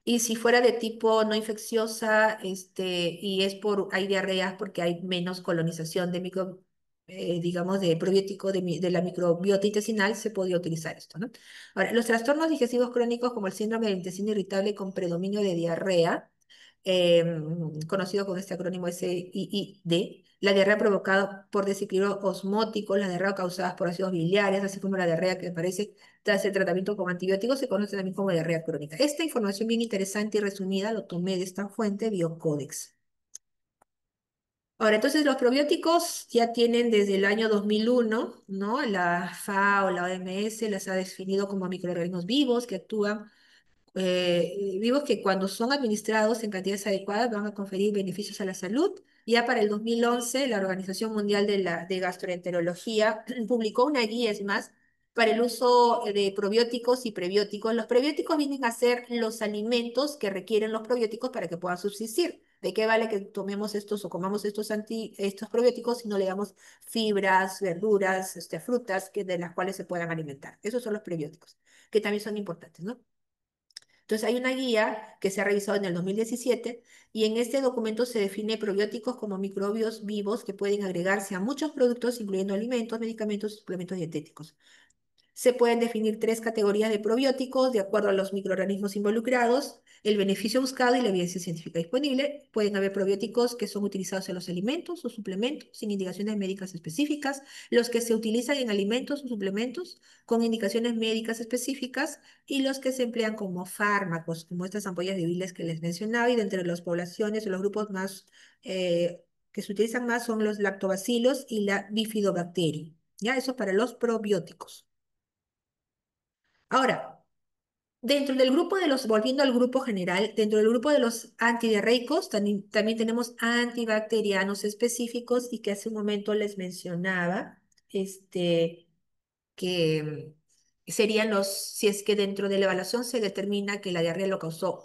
Y si fuera de tipo no infecciosa, y es por, hay diarreas porque hay menos colonización de digamos, de probiótico de la microbiota intestinal, se podría utilizar esto, ¿no? Ahora, los trastornos digestivos crónicos como el síndrome del intestino irritable con predominio de diarrea, conocido con este acrónimo SIID, la diarrea provocada por desequilibrio osmótico, la diarrea causada por ácidos biliares, así como la diarrea que aparece tras el tratamiento con antibióticos, se conoce también como diarrea crónica. Esta información bien interesante y resumida lo tomé de esta fuente, Biocodex. Ahora, entonces los probióticos ya tienen desde el año 2001, ¿no? La FAO, la OMS las ha definido como microorganismos vivos que actúan vivos que cuando son administrados en cantidades adecuadas van a conferir beneficios a la salud. Ya para el 2011, la Organización Mundial de Gastroenterología publicó una guía, es más, para el uso de probióticos y prebióticos. Los prebióticos vienen a ser los alimentos que requieren los probióticos para que puedan subsistir. ¿De qué vale que tomemos estos o comamos estos probióticos si no le damos fibras, verduras, frutas de las cuales se puedan alimentar? Esos son los prebióticos, que también son importantes, ¿no? Entonces hay una guía que se ha revisado en el 2017 y en este documento se define probióticos como microbios vivos que pueden agregarse a muchos productos, incluyendo alimentos, medicamentos y suplementos dietéticos. Se pueden definir tres categorías de probióticos de acuerdo a los microorganismos involucrados, el beneficio buscado y la evidencia científica disponible. Pueden haber probióticos que son utilizados en los alimentos o suplementos sin indicaciones médicas específicas, los que se utilizan en alimentos o suplementos con indicaciones médicas específicas y los que se emplean como fármacos, como estas ampollas de biles que les mencionaba, y dentro de las poblaciones o los grupos más que se utilizan más son los lactobacilos y la bifidobacteria. ¿Ya? Eso para los probióticos. Ahora, dentro del grupo de los, volviendo al grupo general, dentro del grupo de los antidiarreicos también tenemos antibacterianos específicos y que hace un momento les mencionaba, que serían si es que dentro de la evaluación se determina que la diarrea lo causó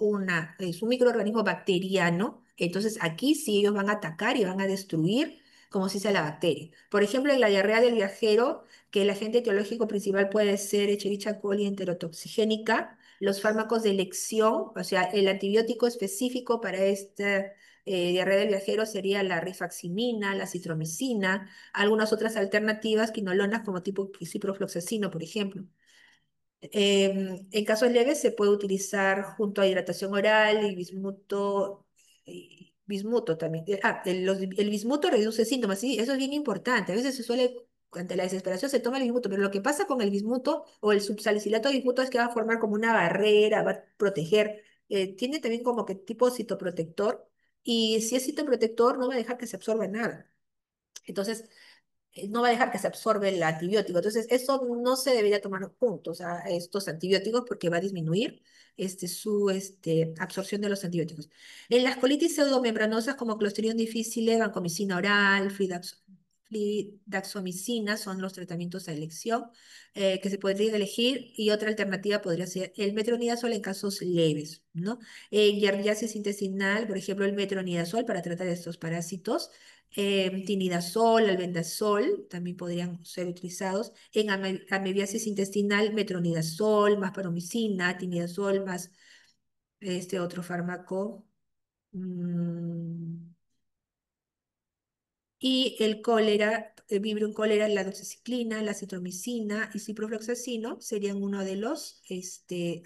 es un microorganismo bacteriano, entonces aquí sí ellos van a atacar y van a destruir como si sea la bacteria. Por ejemplo, en la diarrea del viajero, que el agente etiológico principal puede ser Escherichia coli enterotoxigénica, los fármacos de elección, o sea, el antibiótico específico para esta diarrea del viajero sería la rifaximina, la citromicina, algunas otras alternativas quinolonas como tipo ciprofloxacino, por ejemplo. En casos leves se puede utilizar junto a hidratación oral y bismuto también. El bismuto reduce síntomas, sí, eso es bien importante. A veces se suele, ante la desesperación, se toma el bismuto, pero lo que pasa con el bismuto o el subsalicilato de bismuto es que va a formar como una barrera, va a proteger. Tiene también como que tipo citoprotector y si es citoprotector no va a dejar que se absorba nada. Entonces, no va a dejar que se absorbe el antibiótico. Entonces, eso no se debería tomar juntos a estos antibióticos porque va a disminuir su absorción de los antibióticos. En las colitis pseudomembranosas como Clostridium difficile, vancomicina oral, flidaxomicina son los tratamientos a elección que se podrían elegir y otra alternativa podría ser el metronidazol en casos leves, ¿no? Giardiasis intestinal, por ejemplo, el metronidazol para tratar estos parásitos tinidazol, albendazol, también podrían ser utilizados. En amebiasis intestinal, metronidazol, más paromicina, tinidazol, más este otro fármaco. mm, y el cólera, el Vibrio cólera, la doxiciclina, la citromicina y ciprofloxacino serían uno de los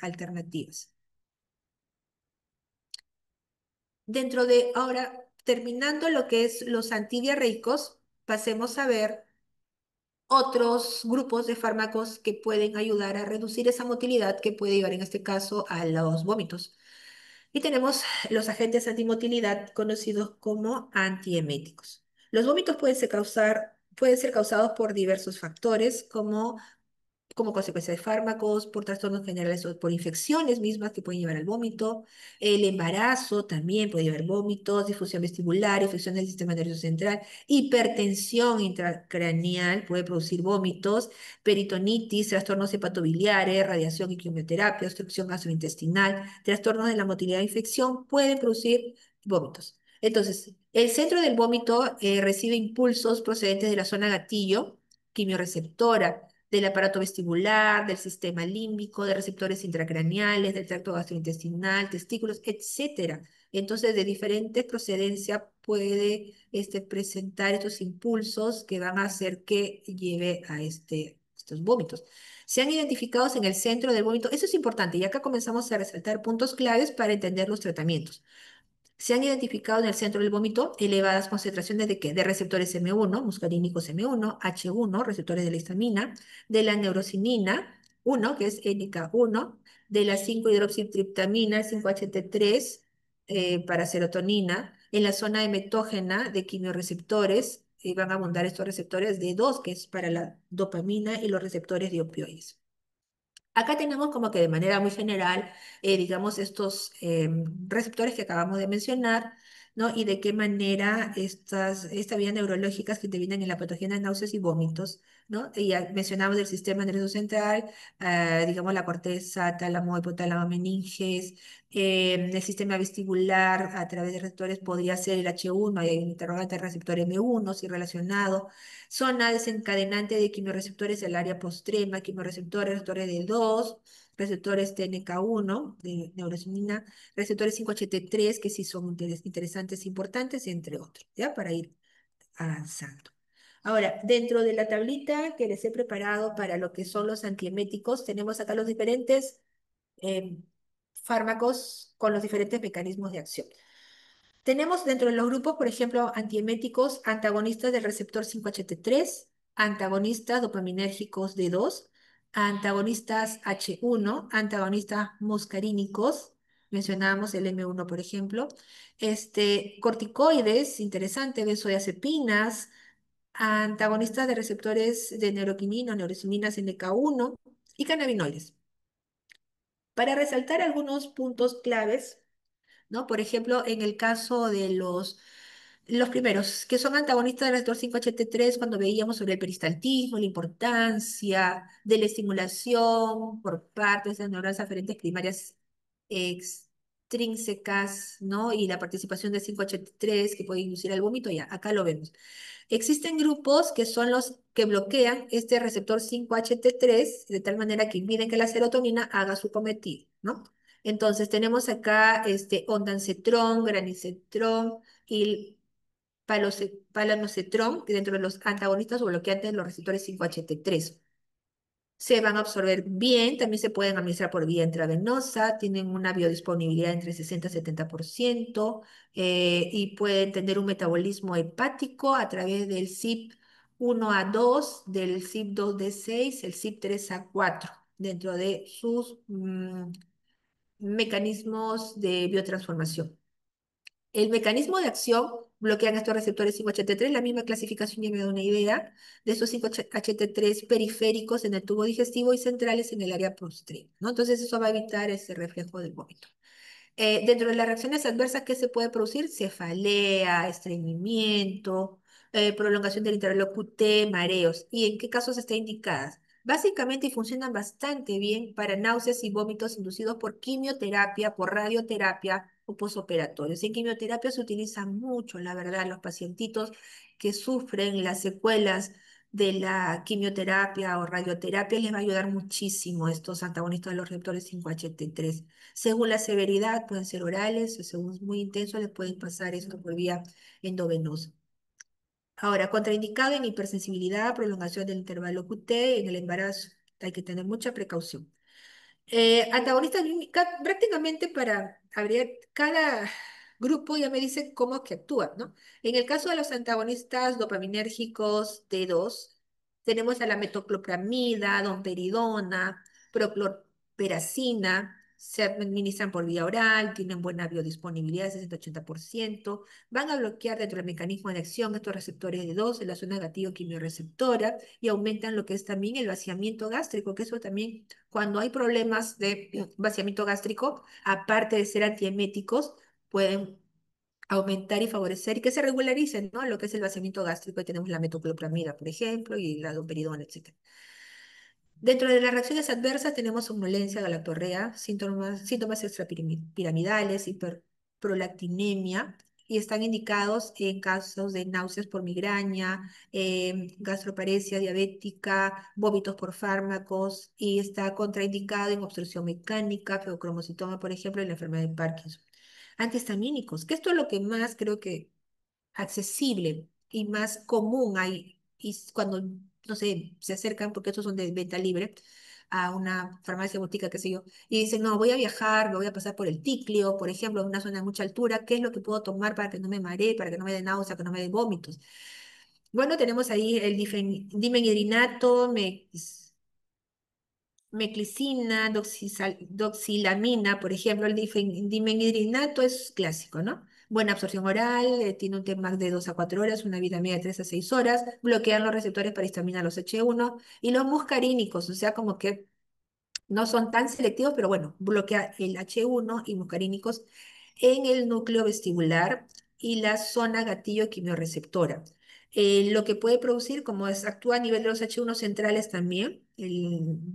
alternativas. Ahora, terminando lo que es los antidiarreicos, pasemos a ver otros grupos de fármacos que pueden ayudar a reducir esa motilidad que puede llevar en este caso a los vómitos. Y tenemos los agentes antimotilidad conocidos como antieméticos. Los vómitos pueden ser causados por diversos factores como consecuencia de fármacos, por trastornos generales o por infecciones mismas que pueden llevar al vómito. El embarazo también puede llevar vómitos, difusión vestibular, infección del sistema nervioso central, hipertensión intracraneal puede producir vómitos, peritonitis, trastornos hepatobiliares, radiación y quimioterapia, obstrucción gastrointestinal, trastornos de la motilidad e infección pueden producir vómitos. Entonces, el centro del vómito recibe impulsos procedentes de la zona gatillo, quimioreceptora, del aparato vestibular, del sistema límbico, de receptores intracraneales, del tracto gastrointestinal, testículos, etcétera. Entonces, de diferente procedencia puede presentar estos impulsos que van a hacer que lleve a estos vómitos. Se han identificado en el centro del vómito, eso es importante, y acá comenzamos a resaltar puntos claves para entender los tratamientos. Se han identificado en el centro del vómito elevadas concentraciones ¿de qué? De receptores M1, muscarínicos M1, H1, receptores de la histamina, de la neurosinina 1, que es NK1, de la 5-hidroxitriptamina, 5-HT3, para serotonina, en la zona emetógena de quimiorreceptores, van a abundar estos receptores de 2, que es para la dopamina, y los receptores de opioides. Acá tenemos como que de manera muy general, digamos, estos receptores que acabamos de mencionar, ¿no? Y de qué manera estas vías neurológicas que intervienen en la patogenia de náuseas y vómitos, ¿no? Y ya mencionamos el sistema nervioso central, digamos, la corteza, tálamo, hipotálamo, meninges, el sistema vestibular a través de receptores podría ser el H1, y hay un interrogante receptor M1, si relacionado. Zona desencadenante de quimiorreceptores del área postrema, quimiorreceptores, receptores de 2, receptores TNK1 de neurosimina, receptores 5-HT3, que sí son interesantes e importantes, entre otros, ¿ya? Para ir avanzando. Ahora, dentro de la tablita que les he preparado para lo que son los antieméticos, tenemos acá los diferentes eh, fármacos con los diferentes mecanismos de acción. Tenemos dentro de los grupos, por ejemplo, antieméticos, antagonistas del receptor 5-HT3, antagonistas dopaminérgicos D2, antagonistas H1, antagonistas muscarínicos, mencionábamos el M1, por ejemplo, corticoides, interesante, benzodiazepinas, antagonistas de receptores de neuroquinina, neurosiminas NK1 y cannabinoides. Para resaltar algunos puntos claves, ¿no? Por ejemplo, en el caso de los primeros, que son antagonistas del receptor 5-HT3, cuando veíamos sobre el peristaltismo, la importancia de la estimulación por parte de esas neuronas aferentes primarias extrínsecas, ¿no? Y la participación de 5-HT3 que puede inducir al vómito, ya, acá lo vemos. Existen grupos que son los que bloquean este receptor 5-HT3 de tal manera que impiden que la serotonina haga su cometido, ¿no? Entonces tenemos acá ondansetrón, granisetrón y palanocetrón, que dentro de los antagonistas o bloqueantes de los receptores 5-HT3 se van a absorber bien, también se pueden administrar por vía intravenosa, tienen una biodisponibilidad entre 60 y 70%, y pueden tener un metabolismo hepático a través del CYP1A2, del CYP2D6, el CYP3A4, dentro de sus mecanismos de biotransformación. El mecanismo de acción bloquean estos receptores 5-HT3, la misma clasificación ya me da una idea de estos 5-HT3 periféricos en el tubo digestivo y centrales en el área postrema, ¿no? Entonces eso va a evitar ese reflejo del vómito. Dentro de las reacciones adversas que se puede producir, cefalea, estreñimiento, prolongación del intervalo QT, mareos. ¿Y en qué casos está indicadas? Básicamente y funcionan bastante bien para náuseas y vómitos inducidos por quimioterapia, por radioterapia o posoperatorios. En quimioterapia se utiliza mucho, la verdad, los pacientitos que sufren las secuelas de la quimioterapia o radioterapia les va a ayudar muchísimo estos antagonistas de los receptores 5-HT3. Según la severidad, pueden ser orales o según es muy intenso, les pueden pasar esto por vía endovenosa. Ahora, contraindicado en hipersensibilidad, prolongación del intervalo QT, en el embarazo, hay que tener mucha precaución. Antagonistas prácticamente para abrir cada grupo ya me dice cómo que actúa, ¿no? En el caso de los antagonistas dopaminérgicos T2, tenemos a la metoclopramida, domperidona, prochlorperacina, se administran por vía oral, tienen buena biodisponibilidad, 60-80%, van a bloquear dentro del mecanismo de acción estos receptores de 2 en la zona gatillo quimiorreceptora y aumentan lo que es también el vaciamiento gástrico, que eso también cuando hay problemas de vaciamiento gástrico, aparte de ser antieméticos, pueden aumentar y favorecer y que se regularicen, ¿no? Lo que es el vaciamiento gástrico, y tenemos la metoclopramida, por ejemplo, y la domperidona, etcétera. Dentro de las reacciones adversas tenemos somnolencia, galactorrea, síntomas extrapiramidales, hiperprolactinemia, y están indicados en casos de náuseas por migraña, gastroparesia diabética, vómitos por fármacos y está contraindicado en obstrucción mecánica, feocromocitoma, por ejemplo, en la enfermedad de Parkinson. Antihistamínicos, que esto es lo que más creo que accesible y más común hay, y cuando, no sé, se acercan, porque estos son de venta libre, a una farmacia botica, qué sé yo, y dicen, no, voy a viajar, me voy a pasar por el Ticlio, por ejemplo, en una zona de mucha altura, ¿qué es lo que puedo tomar para que no me maree, para que no me dé náusea, que no me dé vómitos? Bueno, tenemos ahí el dimenhidrinato, meclicina, doxilamina, por ejemplo, el dimenhidrinato es clásico, ¿no? Buena absorción oral, tiene un Tmax de 2 a 4 horas, una vida media de 3 a 6 horas, bloquean los receptores para histamina los H1 y los muscarínicos, o sea, como que no son tan selectivos, pero bueno, bloquea el H1 y muscarínicos en el núcleo vestibular y la zona gatillo quimiorreceptora. Lo que puede producir, como es, actúa a nivel de los H1 centrales también,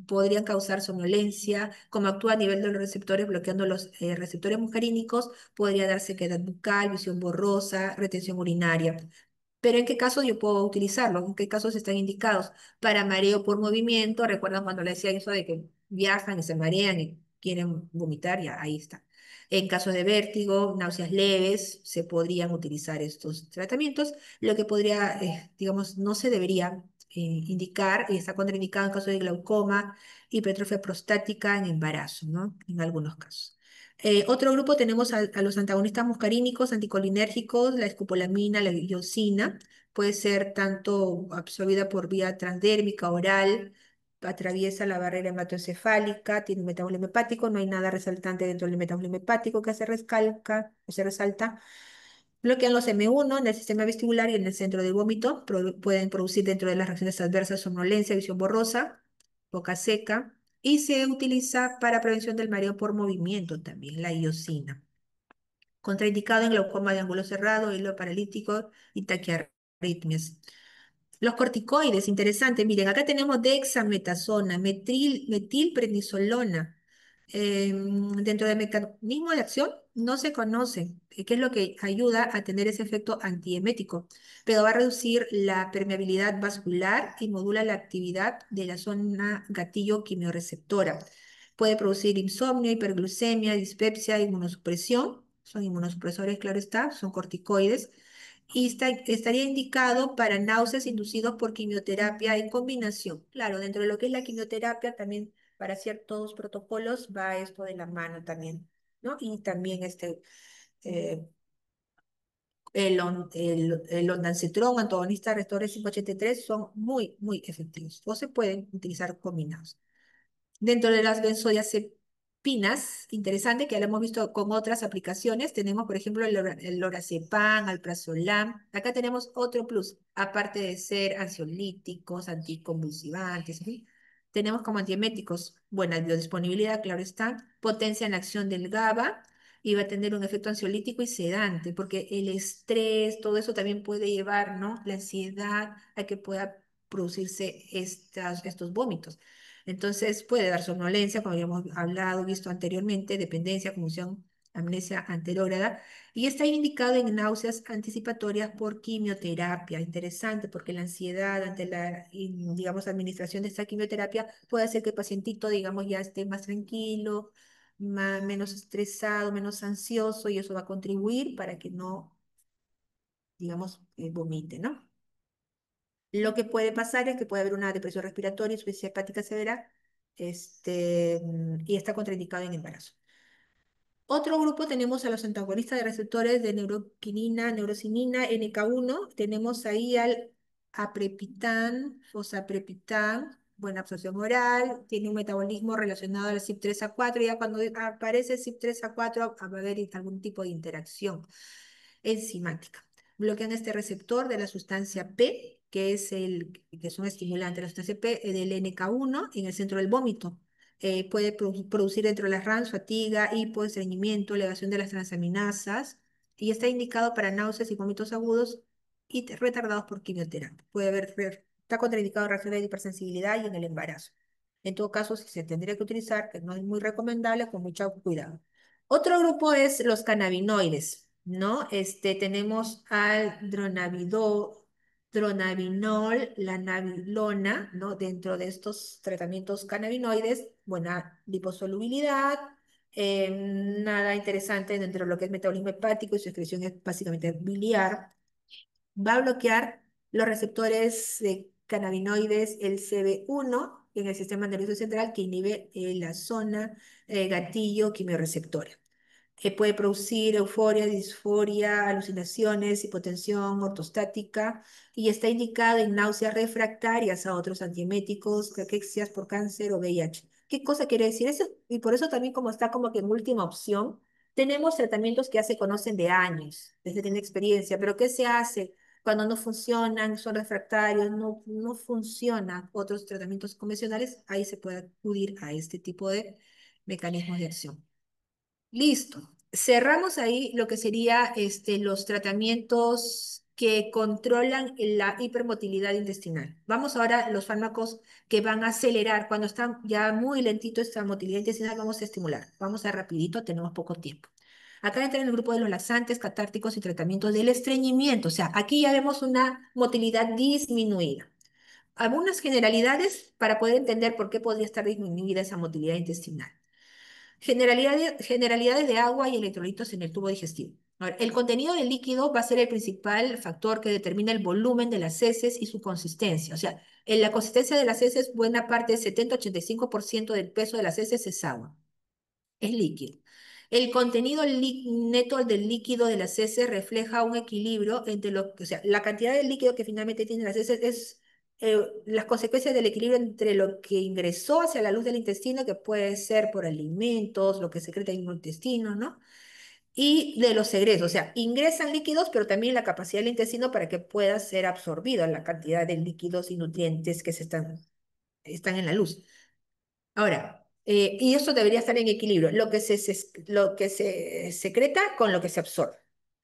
podrían causar somnolencia, como actúa a nivel de los receptores, bloqueando los receptores muscarínicos, podría dar sequedad bucal, visión borrosa, retención urinaria. Pero ¿en qué casos yo puedo utilizarlo? ¿En qué casos están indicados? Para mareo por movimiento, recuerdan cuando le decía eso de que viajan y se marean y quieren vomitar, ya ahí está. En casos de vértigo, náuseas leves, se podrían utilizar estos tratamientos. Lo que podría, digamos, no se debería indicar y está contraindicado en caso de glaucoma, hipertrofia prostática en embarazo, ¿no? En algunos casos. Otro grupo tenemos a los antagonistas muscarínicos, anticolinérgicos, la escopolamina, la iosina, puede ser tanto absorbida por vía transdérmica, oral, atraviesa la barrera hematoencefálica, tiene un metabolismo hepático, no hay nada resaltante dentro del metabolismo hepático que se rescalca o se resalta. Bloquean los M1 en el sistema vestibular y en el centro del vómito, pueden producir dentro de las reacciones adversas somnolencia, visión borrosa, boca seca, y se utiliza para prevención del mareo por movimiento también, la iosina. Contraindicado en glaucoma de ángulo cerrado, hilo paralítico y taquiarritmias. Los corticoides, interesante. Miren, acá tenemos dexametasona, metilprednisolona. Dentro del mecanismo de acción no se conoce qué es lo que ayuda a tener ese efecto antiemético, pero va a reducir la permeabilidad vascular y modula la actividad de la zona gatillo quimiorreceptora. Puede producir insomnio, hiperglucemia, dispepsia, inmunosupresión. Son inmunosupresores, claro está, son corticoides y estaría indicado para náuseas inducidos por quimioterapia en combinación. Claro, dentro de lo que es la quimioterapia, también para ciertos protocolos va esto de la mano también, ¿no? Y también eh, el ondansetron, antagonista receptor 583, son muy, muy efectivos o se pueden utilizar combinados. Dentro de las benzodiazepinas, interesante que ya lo hemos visto con otras aplicaciones, tenemos por ejemplo el lorazepam, alprazolam. Acá tenemos otro plus, aparte de ser ansiolíticos, anticonvulsivantes, ¿sí? Tenemos como antieméticos, buena biodisponibilidad, claro está, potencia en la acción del GABA y va a tener un efecto ansiolítico y sedante, porque el estrés, todo eso también puede llevar, ¿no? La ansiedad a que pueda producirse estos vómitos. Entonces puede dar somnolencia, como habíamos hablado, visto anteriormente, dependencia, confusión, amnesia anterógrada, y está indicado en náuseas anticipatorias por quimioterapia. Interesante, porque la ansiedad ante la, digamos, administración de esta quimioterapia puede hacer que el pacientito, digamos, ya esté más tranquilo, menos estresado, menos ansioso, y eso va a contribuir para que no, digamos, vomite, ¿no? Lo que puede pasar es que puede haber una depresión respiratoria, insuficiencia hepática severa, y está contraindicado en embarazo. Otro grupo tenemos a los antagonistas de receptores de neuroquinina, neurocinina, NK1. Tenemos ahí al aprepitán, fosaprepitán, buena absorción oral, tiene un metabolismo relacionado al CYP3A4. Ya cuando aparece CYP3A4 va a haber algún tipo de interacción enzimática. Bloquean este receptor de la sustancia P, que es un estimulante, la sustancia P del NK1 en el centro del vómito. Puede producir dentro de las RAMs fatiga, hipo, estreñimiento, elevación de las transaminasas y está indicado para náuseas y vómitos agudos y retardados por quimioterapia. Está contraindicado en reacciones de hipersensibilidad y en el embarazo. En todo caso, si se tendría que utilizar, que no es muy recomendable, con mucho cuidado. Otro grupo es los cannabinoides. ¿no? Tenemos al dronabinol, la nabilona, ¿no? Dentro de estos tratamientos cannabinoides, buena liposolubilidad, nada interesante dentro de lo que es metabolismo hepático y su excreción es básicamente biliar. Va a bloquear los receptores de cannabinoides, el CB1 en el sistema nervioso central que inhibe la zona gatillo quimiorreceptora. Puede producir euforia, disforia, alucinaciones, hipotensión ortostática y está indicado en náuseas refractarias a otros antieméticos, caquexias por cáncer o VIH. ¿Qué cosa quiere decir eso? Y por eso también como está como que en última opción, tenemos tratamientos que ya se conocen de años, desde tiene experiencia, pero ¿qué se hace cuando no funcionan, son refractarios, no funcionan otros tratamientos convencionales? Ahí se puede acudir a este tipo de mecanismos de acción. Listo. Cerramos ahí lo que sería los tratamientos que controlan la hipermotilidad intestinal. Vamos ahora a los fármacos que van a acelerar. Cuando están ya muy lentito esta motilidad intestinal, vamos a estimular. Vamos a rapidito, tenemos poco tiempo. Acá entra en el grupo de los laxantes, catárticos y tratamientos del estreñimiento. O sea, aquí ya vemos una motilidad disminuida. Algunas generalidades para poder entender por qué podría estar disminuida esa motilidad intestinal. Generalidades de agua y electrolitos en el tubo digestivo. A ver, el contenido del líquido va a ser el principal factor que determina el volumen de las heces y su consistencia. O sea, en la consistencia de las heces, buena parte, 70-85% del peso de las heces es agua, es líquido. El contenido neto del líquido de las heces refleja un equilibrio entre o sea, la cantidad de líquido que finalmente tienen las heces es las consecuencias del equilibrio entre lo que ingresó hacia la luz del intestino, que puede ser por alimentos, lo que secreta en el intestino, ¿no? Y de los segredos, o sea, ingresan líquidos, pero también la capacidad del intestino para que pueda ser absorbido la cantidad de líquidos y nutrientes que están en la luz. Ahora, y eso debería estar en equilibrio, lo que se secreta con lo que se absorbe.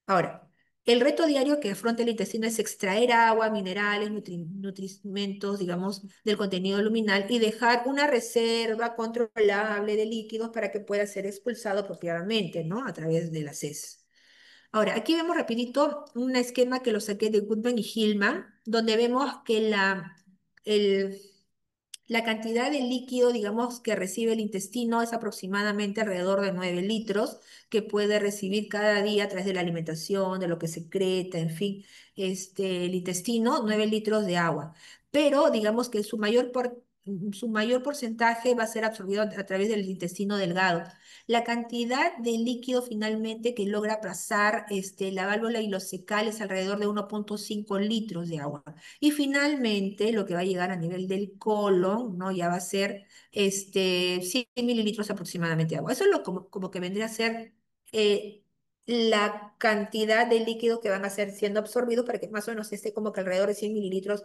Ahora, el reto diario que afronta el intestino es extraer agua, minerales, nutrimentos, digamos, del contenido luminal y dejar una reserva controlable de líquidos para que pueda ser expulsado apropiadamente, ¿no? A través de las heces. Ahora, aquí vemos rapidito un esquema que lo saqué de Goodman y Hillman, donde vemos que el la cantidad de líquido, digamos, que recibe el intestino es aproximadamente alrededor de 9 litros que puede recibir cada día a través de la alimentación, de lo que secreta, en fin, el intestino, 9 litros de agua. Pero digamos que su mayor porcentaje va a ser absorbido a través del intestino delgado. La cantidad de líquido finalmente que logra pasar la válvula ileocecal es alrededor de 1,5 litros de agua. Y finalmente, lo que va a llegar a nivel del colon, ¿no? Ya va a ser 100 mililitros aproximadamente de agua. Eso es como que vendría a ser eh, la cantidad de líquido que van a ser siendo absorbidos para que más o menos esté como que alrededor de 100 mililitros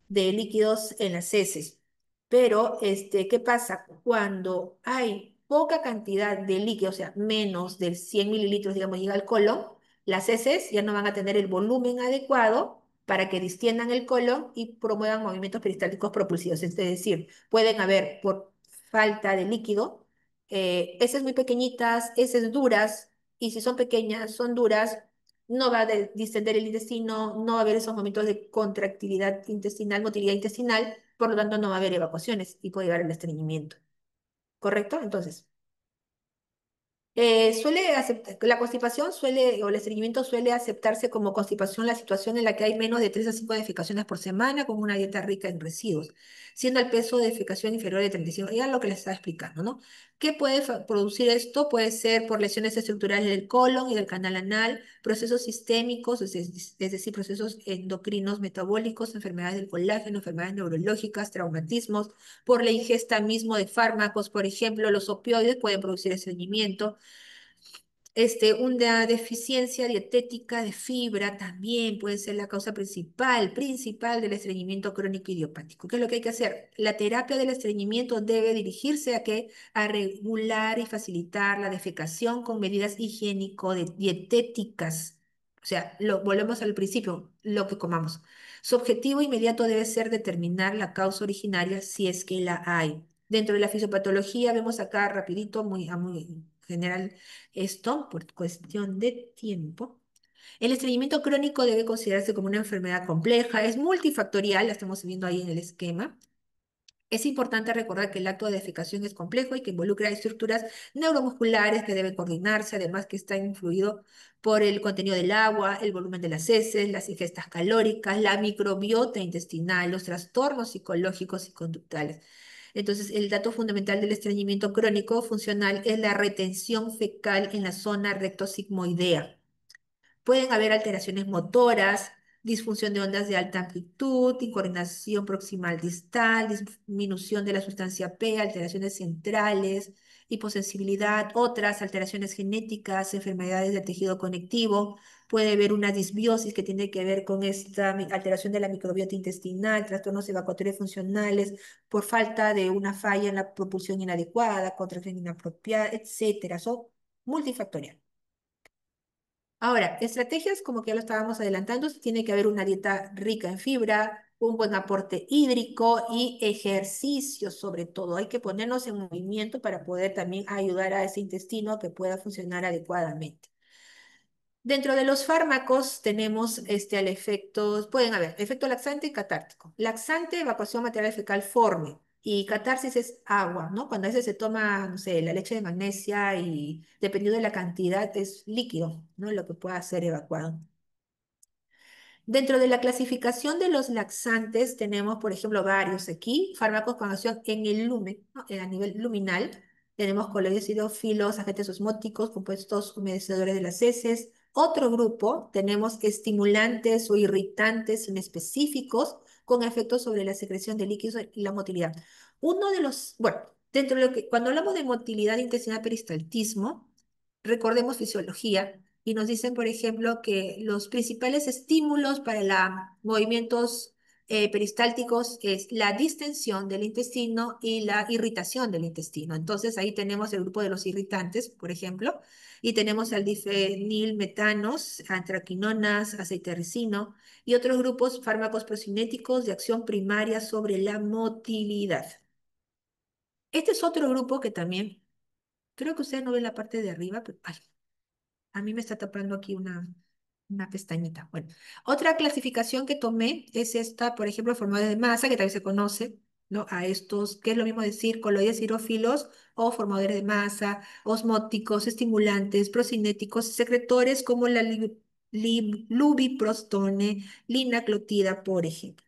de líquidos en las heces. Pero, ¿qué pasa? Cuando hay poca cantidad de líquido, o sea, menos de 100 mililitros, digamos, llega al colon, las heces ya no van a tener el volumen adecuado para que distiendan el colon y promuevan movimientos peristálticos propulsivos. Es decir, pueden haber, por falta de líquido, heces muy pequeñitas, heces duras, y si son pequeñas, son duras, no va a distender el intestino, no va a haber esos momentos de contractilidad intestinal, motilidad intestinal, por lo tanto no va a haber evacuaciones y puede llevar al estreñimiento. ¿Correcto? Entonces, la constipación o el estreñimiento suele aceptarse como constipación la situación en la que hay menos de 3 a 5 defecaciones por semana con una dieta rica en residuos, siendo el peso de defecación inferior de 35, ya lo que les estaba explicando, ¿no? ¿Qué puede producir esto? Puede ser por lesiones estructurales del colon y del canal anal, procesos sistémicos, es decir, procesos endocrinos metabólicos, enfermedades del colágeno, enfermedades neurológicas, traumatismos, por la ingesta mismo de fármacos, por ejemplo, los opioides pueden producir estreñimiento. Una deficiencia dietética de fibra también puede ser la causa principal del estreñimiento crónico idiopático. ¿Qué es lo que hay que hacer? La terapia del estreñimiento debe dirigirse a regular y facilitar la defecación con medidas higiénico-dietéticas. O sea, volvemos al principio, lo que comamos. Su objetivo inmediato debe ser determinar la causa originaria si es que la hay. Dentro de la fisiopatología vemos acá rapidito, muy general esto por cuestión de tiempo. El estreñimiento crónico debe considerarse como una enfermedad compleja, es multifactorial, la estamos viendo ahí en el esquema. Es importante recordar que el acto de defecación es complejo y que involucra estructuras neuromusculares que deben coordinarse, además que está influido por el contenido del agua, el volumen de las heces, las ingestas calóricas, la microbiota intestinal, los trastornos psicológicos y conductuales. Entonces, el dato fundamental del estreñimiento crónico funcional es la retención fecal en la zona rectosigmoidea. Pueden haber alteraciones motoras, disfunción de ondas de alta amplitud, incoordinación proximal distal, disminución de la sustancia P, alteraciones centrales, hiposensibilidad, otras alteraciones genéticas, enfermedades del tejido conectivo. Puede haber una disbiosis que tiene que ver con esta alteración de la microbiota intestinal, trastornos evacuatorios funcionales por falta de una falla en la propulsión inadecuada, contracción inapropiada, etcétera. Son multifactoriales. Ahora, estrategias como que ya lo estábamos adelantando, tiene que haber una dieta rica en fibra, un buen aporte hídrico y ejercicio sobre todo. Hay que ponernos en movimiento para poder también ayudar a ese intestino a que pueda funcionar adecuadamente. Dentro de los fármacos tenemos al efecto, pueden haber efecto laxante y catártico. Laxante, evacuación material fecal forme. Y catarsis es agua, ¿no? Cuando a veces se toma, no sé, la leche de magnesia y dependiendo de la cantidad es líquido, ¿no? Lo que pueda ser evacuado. Dentro de la clasificación de los laxantes tenemos, por ejemplo, varios aquí, fármacos con acción en el lumen, ¿no? A nivel luminal. Tenemos coloides hidrófilos, agentes osmóticos, compuestos humedecedores de las heces. Otro grupo, tenemos estimulantes o irritantes inespecíficos con efectos sobre la secreción de líquidos y la motilidad. Uno de los, bueno, dentro de lo que, cuando hablamos de motilidad intestinal peristaltismo, recordemos fisiología. Y nos dicen, por ejemplo, que los principales estímulos para los movimientos peristálticos es la distensión del intestino y la irritación del intestino. Entonces ahí tenemos el grupo de los irritantes, por ejemplo, y tenemos al difenilmetanos, antraquinonas, aceite de ricino y otros grupos fármacos procinéticos de acción primaria sobre la motilidad. Este es otro grupo que también, creo que ustedes no ven la parte de arriba, pero ay, a mí me está tapando aquí una pestañita. Bueno, otra clasificación que tomé es esta, por ejemplo, formadores de masa, que también se conoce, ¿no? A estos, que es lo mismo decir coloides hidrófilos o formadores de masa, osmóticos, estimulantes, procinéticos, secretores como la lubiprostone, linaclotida, por ejemplo.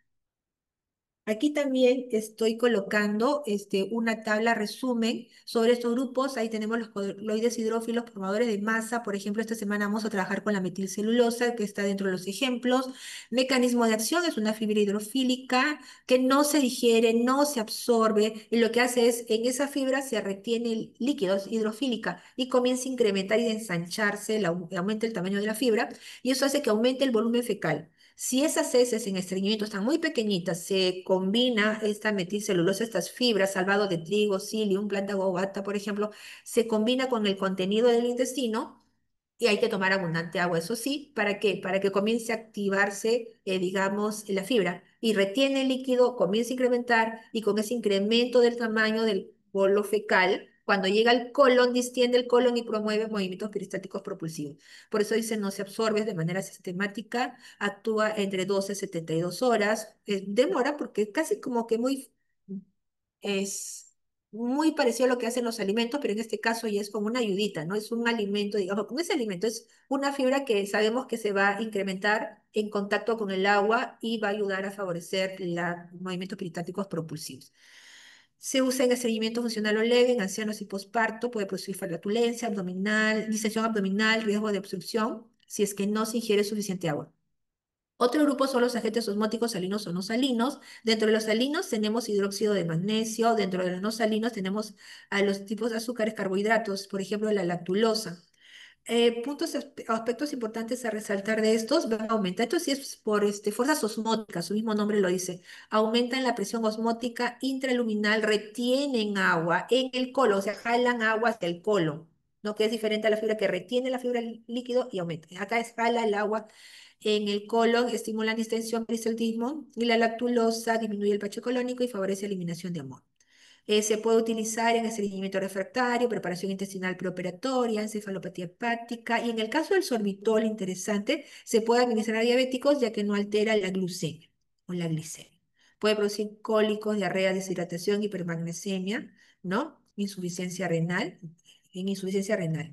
Aquí también estoy colocando una tabla resumen sobre estos grupos. Ahí tenemos los coloides hidrófilos, formadores de masa. Por ejemplo, esta semana vamos a trabajar con la metilcelulosa, que está dentro de los ejemplos. Mecanismo de acción es una fibra hidrofílica que no se digiere, no se absorbe. Y lo que hace es, en esa fibra se retiene el líquido, es hidrofílica, y comienza a incrementar y ensancharse, aumenta el tamaño de la fibra. Y eso hace que aumente el volumen fecal. Si esas heces en estreñimiento están muy pequeñitas, se combina esta metilcelulosa, estas fibras, salvado de trigo, psyllium, planta guabata, por ejemplo, se combina con el contenido del intestino y hay que tomar abundante agua, eso sí, ¿para qué? Para que comience a activarse, digamos, la fibra y retiene el líquido, comienza a incrementar y con ese incremento del tamaño del bolo fecal, cuando llega al colon, distiende el colon y promueve movimientos peristáticos propulsivos. Por eso dice, no se absorbe de manera sistemática, actúa entre 12 y 72 horas, demora porque es casi como que es muy parecido a lo que hacen los alimentos, pero en este caso ya es como una ayudita, ¿no? Es un alimento, digamos, con ese alimento es una fibra que sabemos que se va a incrementar en contacto con el agua y va a ayudar a favorecer los movimientos peristáticos propulsivos. Se usa en estreñimiento funcional o leve, en ancianos y posparto, puede producir flatulencia abdominal, distensión abdominal, riesgo de obstrucción, si es que no se ingiere suficiente agua. Otro grupo son los agentes osmóticos salinos o no salinos. Dentro de los salinos tenemos hidróxido de magnesio. Dentro de los no salinos tenemos a los tipos de azúcares, carbohidratos, por ejemplo, la lactulosa. Aspectos importantes a resaltar de estos, van a aumentar. Esto sí es por fuerzas osmóticas, su mismo nombre lo dice. Aumentan la presión osmótica intraluminal, retienen agua en el colon, o sea, jalan agua hacia el colon, ¿no? Que es diferente a la fibra que retiene la fibra líquido y aumenta. Acá es jala el agua en el colon, estimulan distensión, peristaltismo, y la lactulosa disminuye el pacho colónico y favorece eliminación de amor. Se puede utilizar en estreñimiento refractario, preparación intestinal preoperatoria, encefalopatía hepática y en el caso del sorbitol, interesante, se puede administrar a diabéticos ya que no altera la glucemia o la glicemia. Puede producir cólicos, diarrea, deshidratación, hipermagnesemia, ¿no? Insuficiencia renal,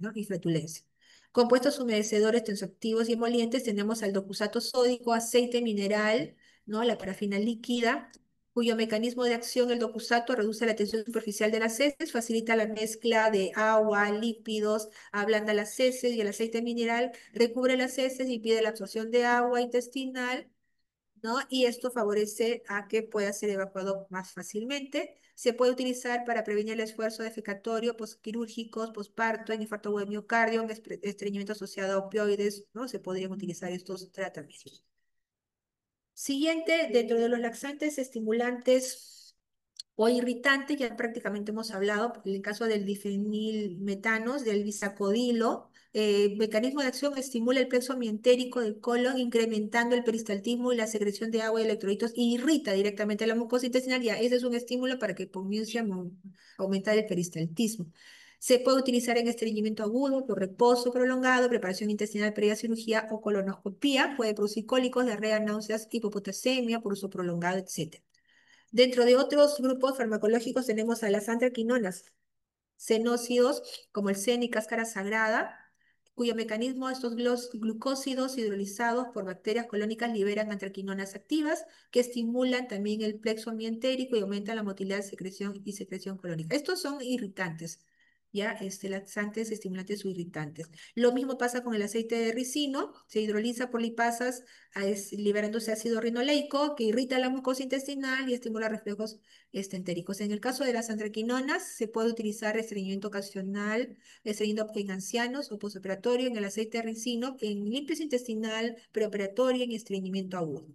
¿no? Y flatulencia. Compuestos humedecedores, tensoactivos y emolientes tenemos al docusato sódico, aceite mineral, ¿no? La parafina líquida, cuyo mecanismo de acción, el docusato, reduce la tensión superficial de las heces, facilita la mezcla de agua, lípidos, ablanda las heces y el aceite mineral recubre las heces y impide la absorción de agua intestinal, ¿no? Y esto favorece a que pueda ser evacuado más fácilmente. Se puede utilizar para prevenir el esfuerzo defecatorio postquirúrgicos, posparto, en infarto de miocardio, en estreñimiento asociado a opioides, ¿no? Se podrían utilizar estos tratamientos. Siguiente, dentro de los laxantes, estimulantes o irritantes, ya prácticamente hemos hablado, en el caso del difenilmetanos, del bisacodilo, mecanismo de acción estimula el plexo mientérico del colon, incrementando el peristaltismo y la secreción de agua y electrolitos, y irrita directamente la mucosa intestinal. Ya, ese es un estímulo para que comience a aumentar el peristaltismo. Se puede utilizar en estreñimiento agudo, por reposo prolongado, preparación intestinal previa cirugía o colonoscopía. Puede producir cólicos, diarrea, náuseas, hipopotasemia por uso prolongado, etc. Dentro de otros grupos farmacológicos tenemos a las antraquinonas, cenócidos como el CEN y cáscara sagrada, cuyo mecanismo estos glucósidos hidrolizados por bacterias colónicas liberan antraquinonas activas que estimulan también el plexo mientérico y aumentan la motilidad de secreción y secreción colónica. Estos son irritantes. Ya, laxantes, estimulantes o irritantes. Lo mismo pasa con el aceite de ricino, se hidroliza por lipasas, liberándose ácido rinoleico que irrita la mucosa intestinal y estimula reflejos estentéricos. En el caso de las antraquinonas, se puede utilizar estreñimiento ocasional, estreñimiento en ancianos o postoperatorio, en el aceite de ricino, en limpieza intestinal, preoperatoria, en estreñimiento agudo.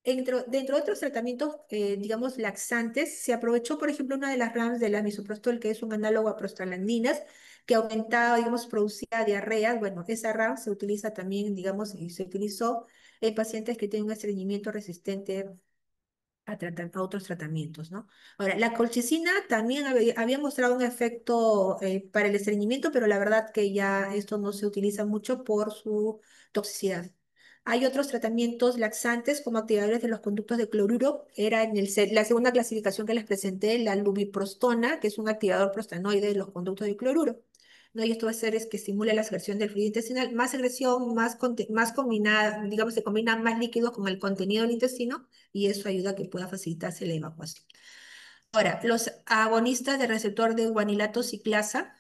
Dentro de otros tratamientos, digamos, laxantes, se aprovechó, por ejemplo, una de las ramas de la misoprostol, que es un análogo a prostaglandinas, que aumentaba, digamos, producía diarreas. Bueno, esa RAM se utiliza también, digamos, y se utilizó en pacientes que tienen un estreñimiento resistente a otros tratamientos, ¿no? Ahora, la colchicina también había mostrado un efecto para el estreñimiento, pero la verdad que ya esto no se utiliza mucho por su toxicidad. Hay otros tratamientos laxantes como activadores de los conductos de cloruro. Era en la segunda clasificación que les presenté, la lubiprostona, que es un activador prostanoide de los conductos de cloruro. ¿No? Y esto va a hacer es que estimule la secreción del fluido intestinal, más secreción, más combinada, digamos, se combinan más líquidos con el contenido del intestino y eso ayuda a que pueda facilitarse la evacuación. Ahora, los agonistas del receptor de guanilato ciclasa,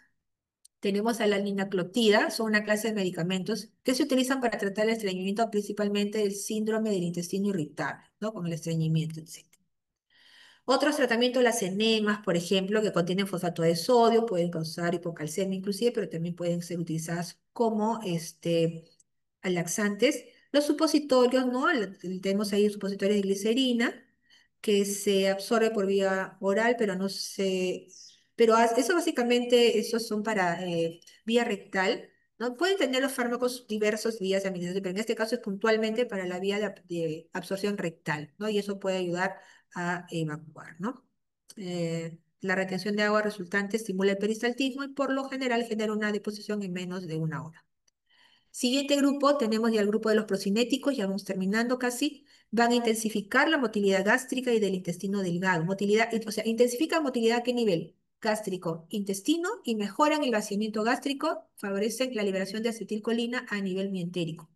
tenemos a la linaclotida, son una clase de medicamentos que se utilizan para tratar el estreñimiento, principalmente el síndrome del intestino irritable, ¿no? Con el estreñimiento, etc. Otros tratamientos, las enemas, por ejemplo, que contienen fosfato de sodio, pueden causar hipocalcemia inclusive, pero también pueden ser utilizadas como laxantes. Los supositorios, ¿no? Tenemos ahí supositorios de glicerina que se absorbe por vía oral, pero no se... Pero eso básicamente, esos son para vía rectal, ¿no? Pueden tener los fármacos diversos vías de administración, pero en este caso es puntualmente para la vía de absorción rectal, ¿no? Y eso puede ayudar a evacuar, ¿no? La retención de agua resultante estimula el peristaltismo y por lo general genera una deposición en menos de una hora. Siguiente grupo, tenemos ya el grupo de los procinéticos, ya vamos terminando casi. Van a intensificar la motilidad gástrica y del intestino delgado. Motilidad, o sea, intensifican motilidad a qué nivel? Gástrico, intestino y mejoran el vaciamiento gástrico, favorecen la liberación de acetilcolina a nivel mientérico.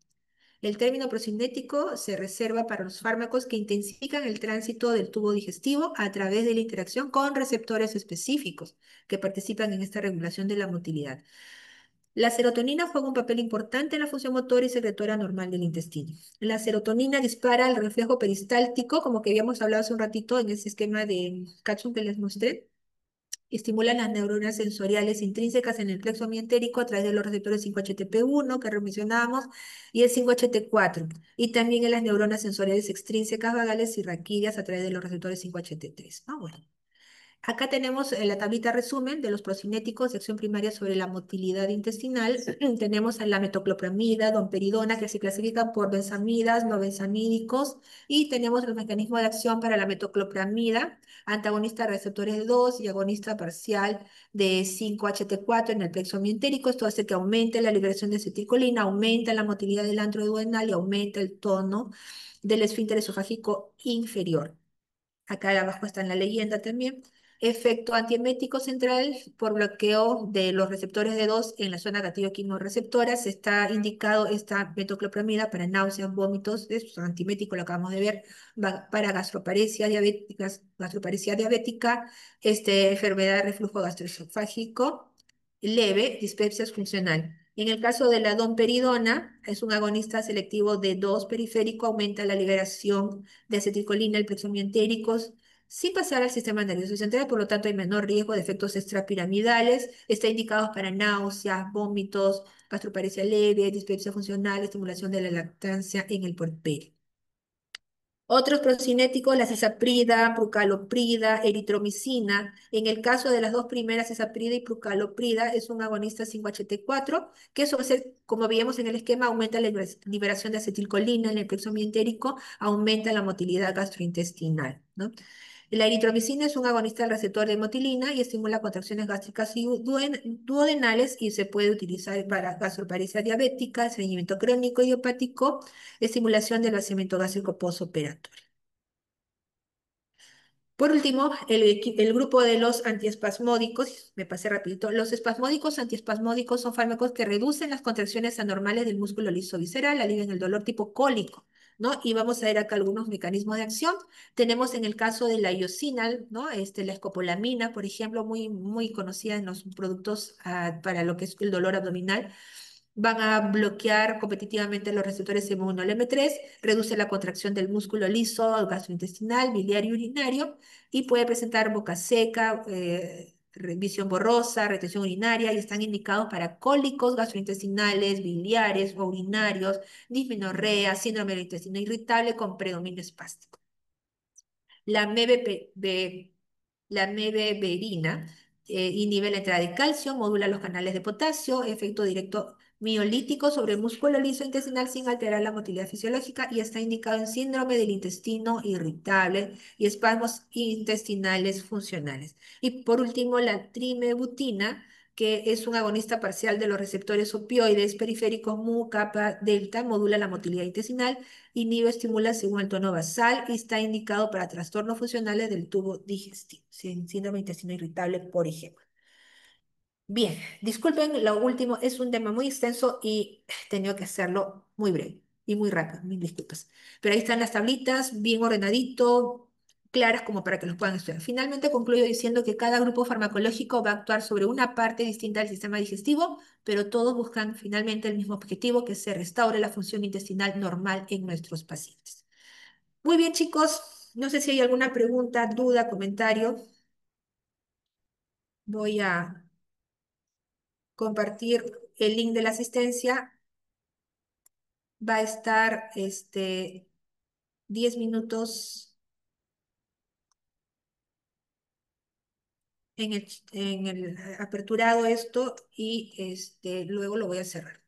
El término procinético se reserva para los fármacos que intensifican el tránsito del tubo digestivo a través de la interacción con receptores específicos que participan en esta regulación de la motilidad. La serotonina juega un papel importante en la función motora y secretora normal del intestino. La serotonina dispara el reflejo peristáltico, como que habíamos hablado hace un ratito en ese esquema de Catson que les mostré. Estimulan las neuronas sensoriales intrínsecas en el plexo mientérico a través de los receptores 5-HTP1 que mencionábamos y el 5-HT4. Y también en las neuronas sensoriales extrínsecas vagales y raquídeas a través de los receptores 5-HT3. Ah, bueno. Acá tenemos la tablita resumen de los procinéticos de acción primaria sobre la motilidad intestinal. Tenemos a la metoclopramida, domperidona, que se clasifican por benzamidas, no benzamídicos, y tenemos los mecanismos de acción para la metoclopramida, antagonista de receptores 2 y agonista parcial de 5-HT4 en el plexo mientérico. Esto hace que aumente la liberación de acetilcolina, aumenta la motilidad del antro duodenal y aumenta el tono del esfínter esofágico inferior. Acá abajo está en la leyenda también. Efecto antiemético central por bloqueo de los receptores de 2 en la zona gatillo-quimorreceptoras. Está indicado esta metoclopramida para náuseas, vómitos, es antiemético, lo acabamos de ver, para gastroparesia diabética, enfermedad de reflujo gastroesofágico leve, dispepsia funcional. En el caso de la domperidona, es un agonista selectivo de 2 periférico, aumenta la liberación de acetilcolina, el plexo mientéricos, sin pasar al sistema nervioso central, por lo tanto hay menor riesgo de efectos extrapiramidales, está indicado para náuseas, vómitos, gastroparesia leve, dispepsia funcional, estimulación de la lactancia en el puerperio. Otros procinéticos, la cisaprida, prucaloprida, eritromicina. En el caso de las dos primeras, cisaprida y prucaloprida, es un agonista 5-HT4, que eso hace, como veíamos en el esquema, aumenta la liberación de acetilcolina en el plexo mientérico, aumenta la motilidad gastrointestinal, ¿no? La eritromicina es un agonista del receptor de motilina y estimula contracciones gástricas y duodenales y se puede utilizar para gastroparesia diabética, estreñimiento crónico y hepático, estimulación del vaciamiento gástrico postoperatorio. Por último, el grupo de los antiespasmódicos, me pasé rapidito, los espasmódicos antiespasmódicos son fármacos que reducen las contracciones anormales del músculo liso visceral, alivian el dolor tipo cólico, ¿no? Y vamos a ver acá algunos mecanismos de acción. Tenemos en el caso de la iosinal, ¿no? La escopolamina, por ejemplo, muy conocida en los productos para lo que es el dolor abdominal, van a bloquear competitivamente los receptores M1-M3, reduce la contracción del músculo liso, gastrointestinal, biliar y urinario, y puede presentar boca seca, visión borrosa, retención urinaria, y están indicados para cólicos gastrointestinales, biliares o urinarios, dismenorrea, síndrome del intestino irritable con predominio espástico. La la mebeverina inhibe la entrada de calcio, modula los canales de potasio, efecto directo miolítico sobre el músculo liso intestinal sin alterar la motilidad fisiológica y está indicado en síndrome del intestino irritable y espasmos intestinales funcionales. Y por último, la trimebutina, que es un agonista parcial de los receptores opioides periféricos mu, kappa, delta, modula la motilidad intestinal, inhibe, estimula según el tono basal y está indicado para trastornos funcionales del tubo digestivo, síndrome de intestino irritable, por ejemplo. Bien, disculpen, lo último es un tema muy extenso y he tenido que hacerlo muy breve y muy rápido, mil disculpas. Pero ahí están las tablitas, bien ordenadito, claras como para que los puedan estudiar. Finalmente concluyo diciendo que cada grupo farmacológico va a actuar sobre una parte distinta del sistema digestivo, pero todos buscan finalmente el mismo objetivo, que se restaure la función intestinal normal en nuestros pacientes. Muy bien, chicos, no sé si hay alguna pregunta, duda, comentario. Voy a compartir el link de la asistencia. Va a estar 10 minutos en el aperturado esto y luego lo voy a cerrar.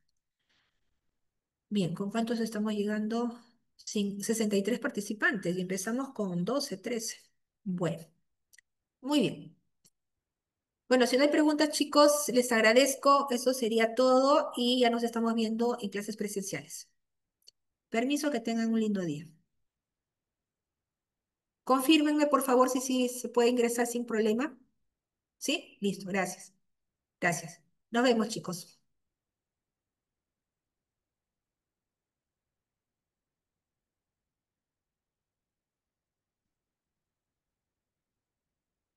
Bien, ¿con cuántos estamos llegando? 63 participantes y empezamos con 12, 13. Bueno, muy bien. Bueno, si no hay preguntas, chicos, les agradezco. Eso sería todo y ya nos estamos viendo en clases presenciales. Permiso, que tengan un lindo día. Confírmenme, por favor, si se puede ingresar sin problema. ¿Sí? Listo, gracias. Gracias. Nos vemos, chicos.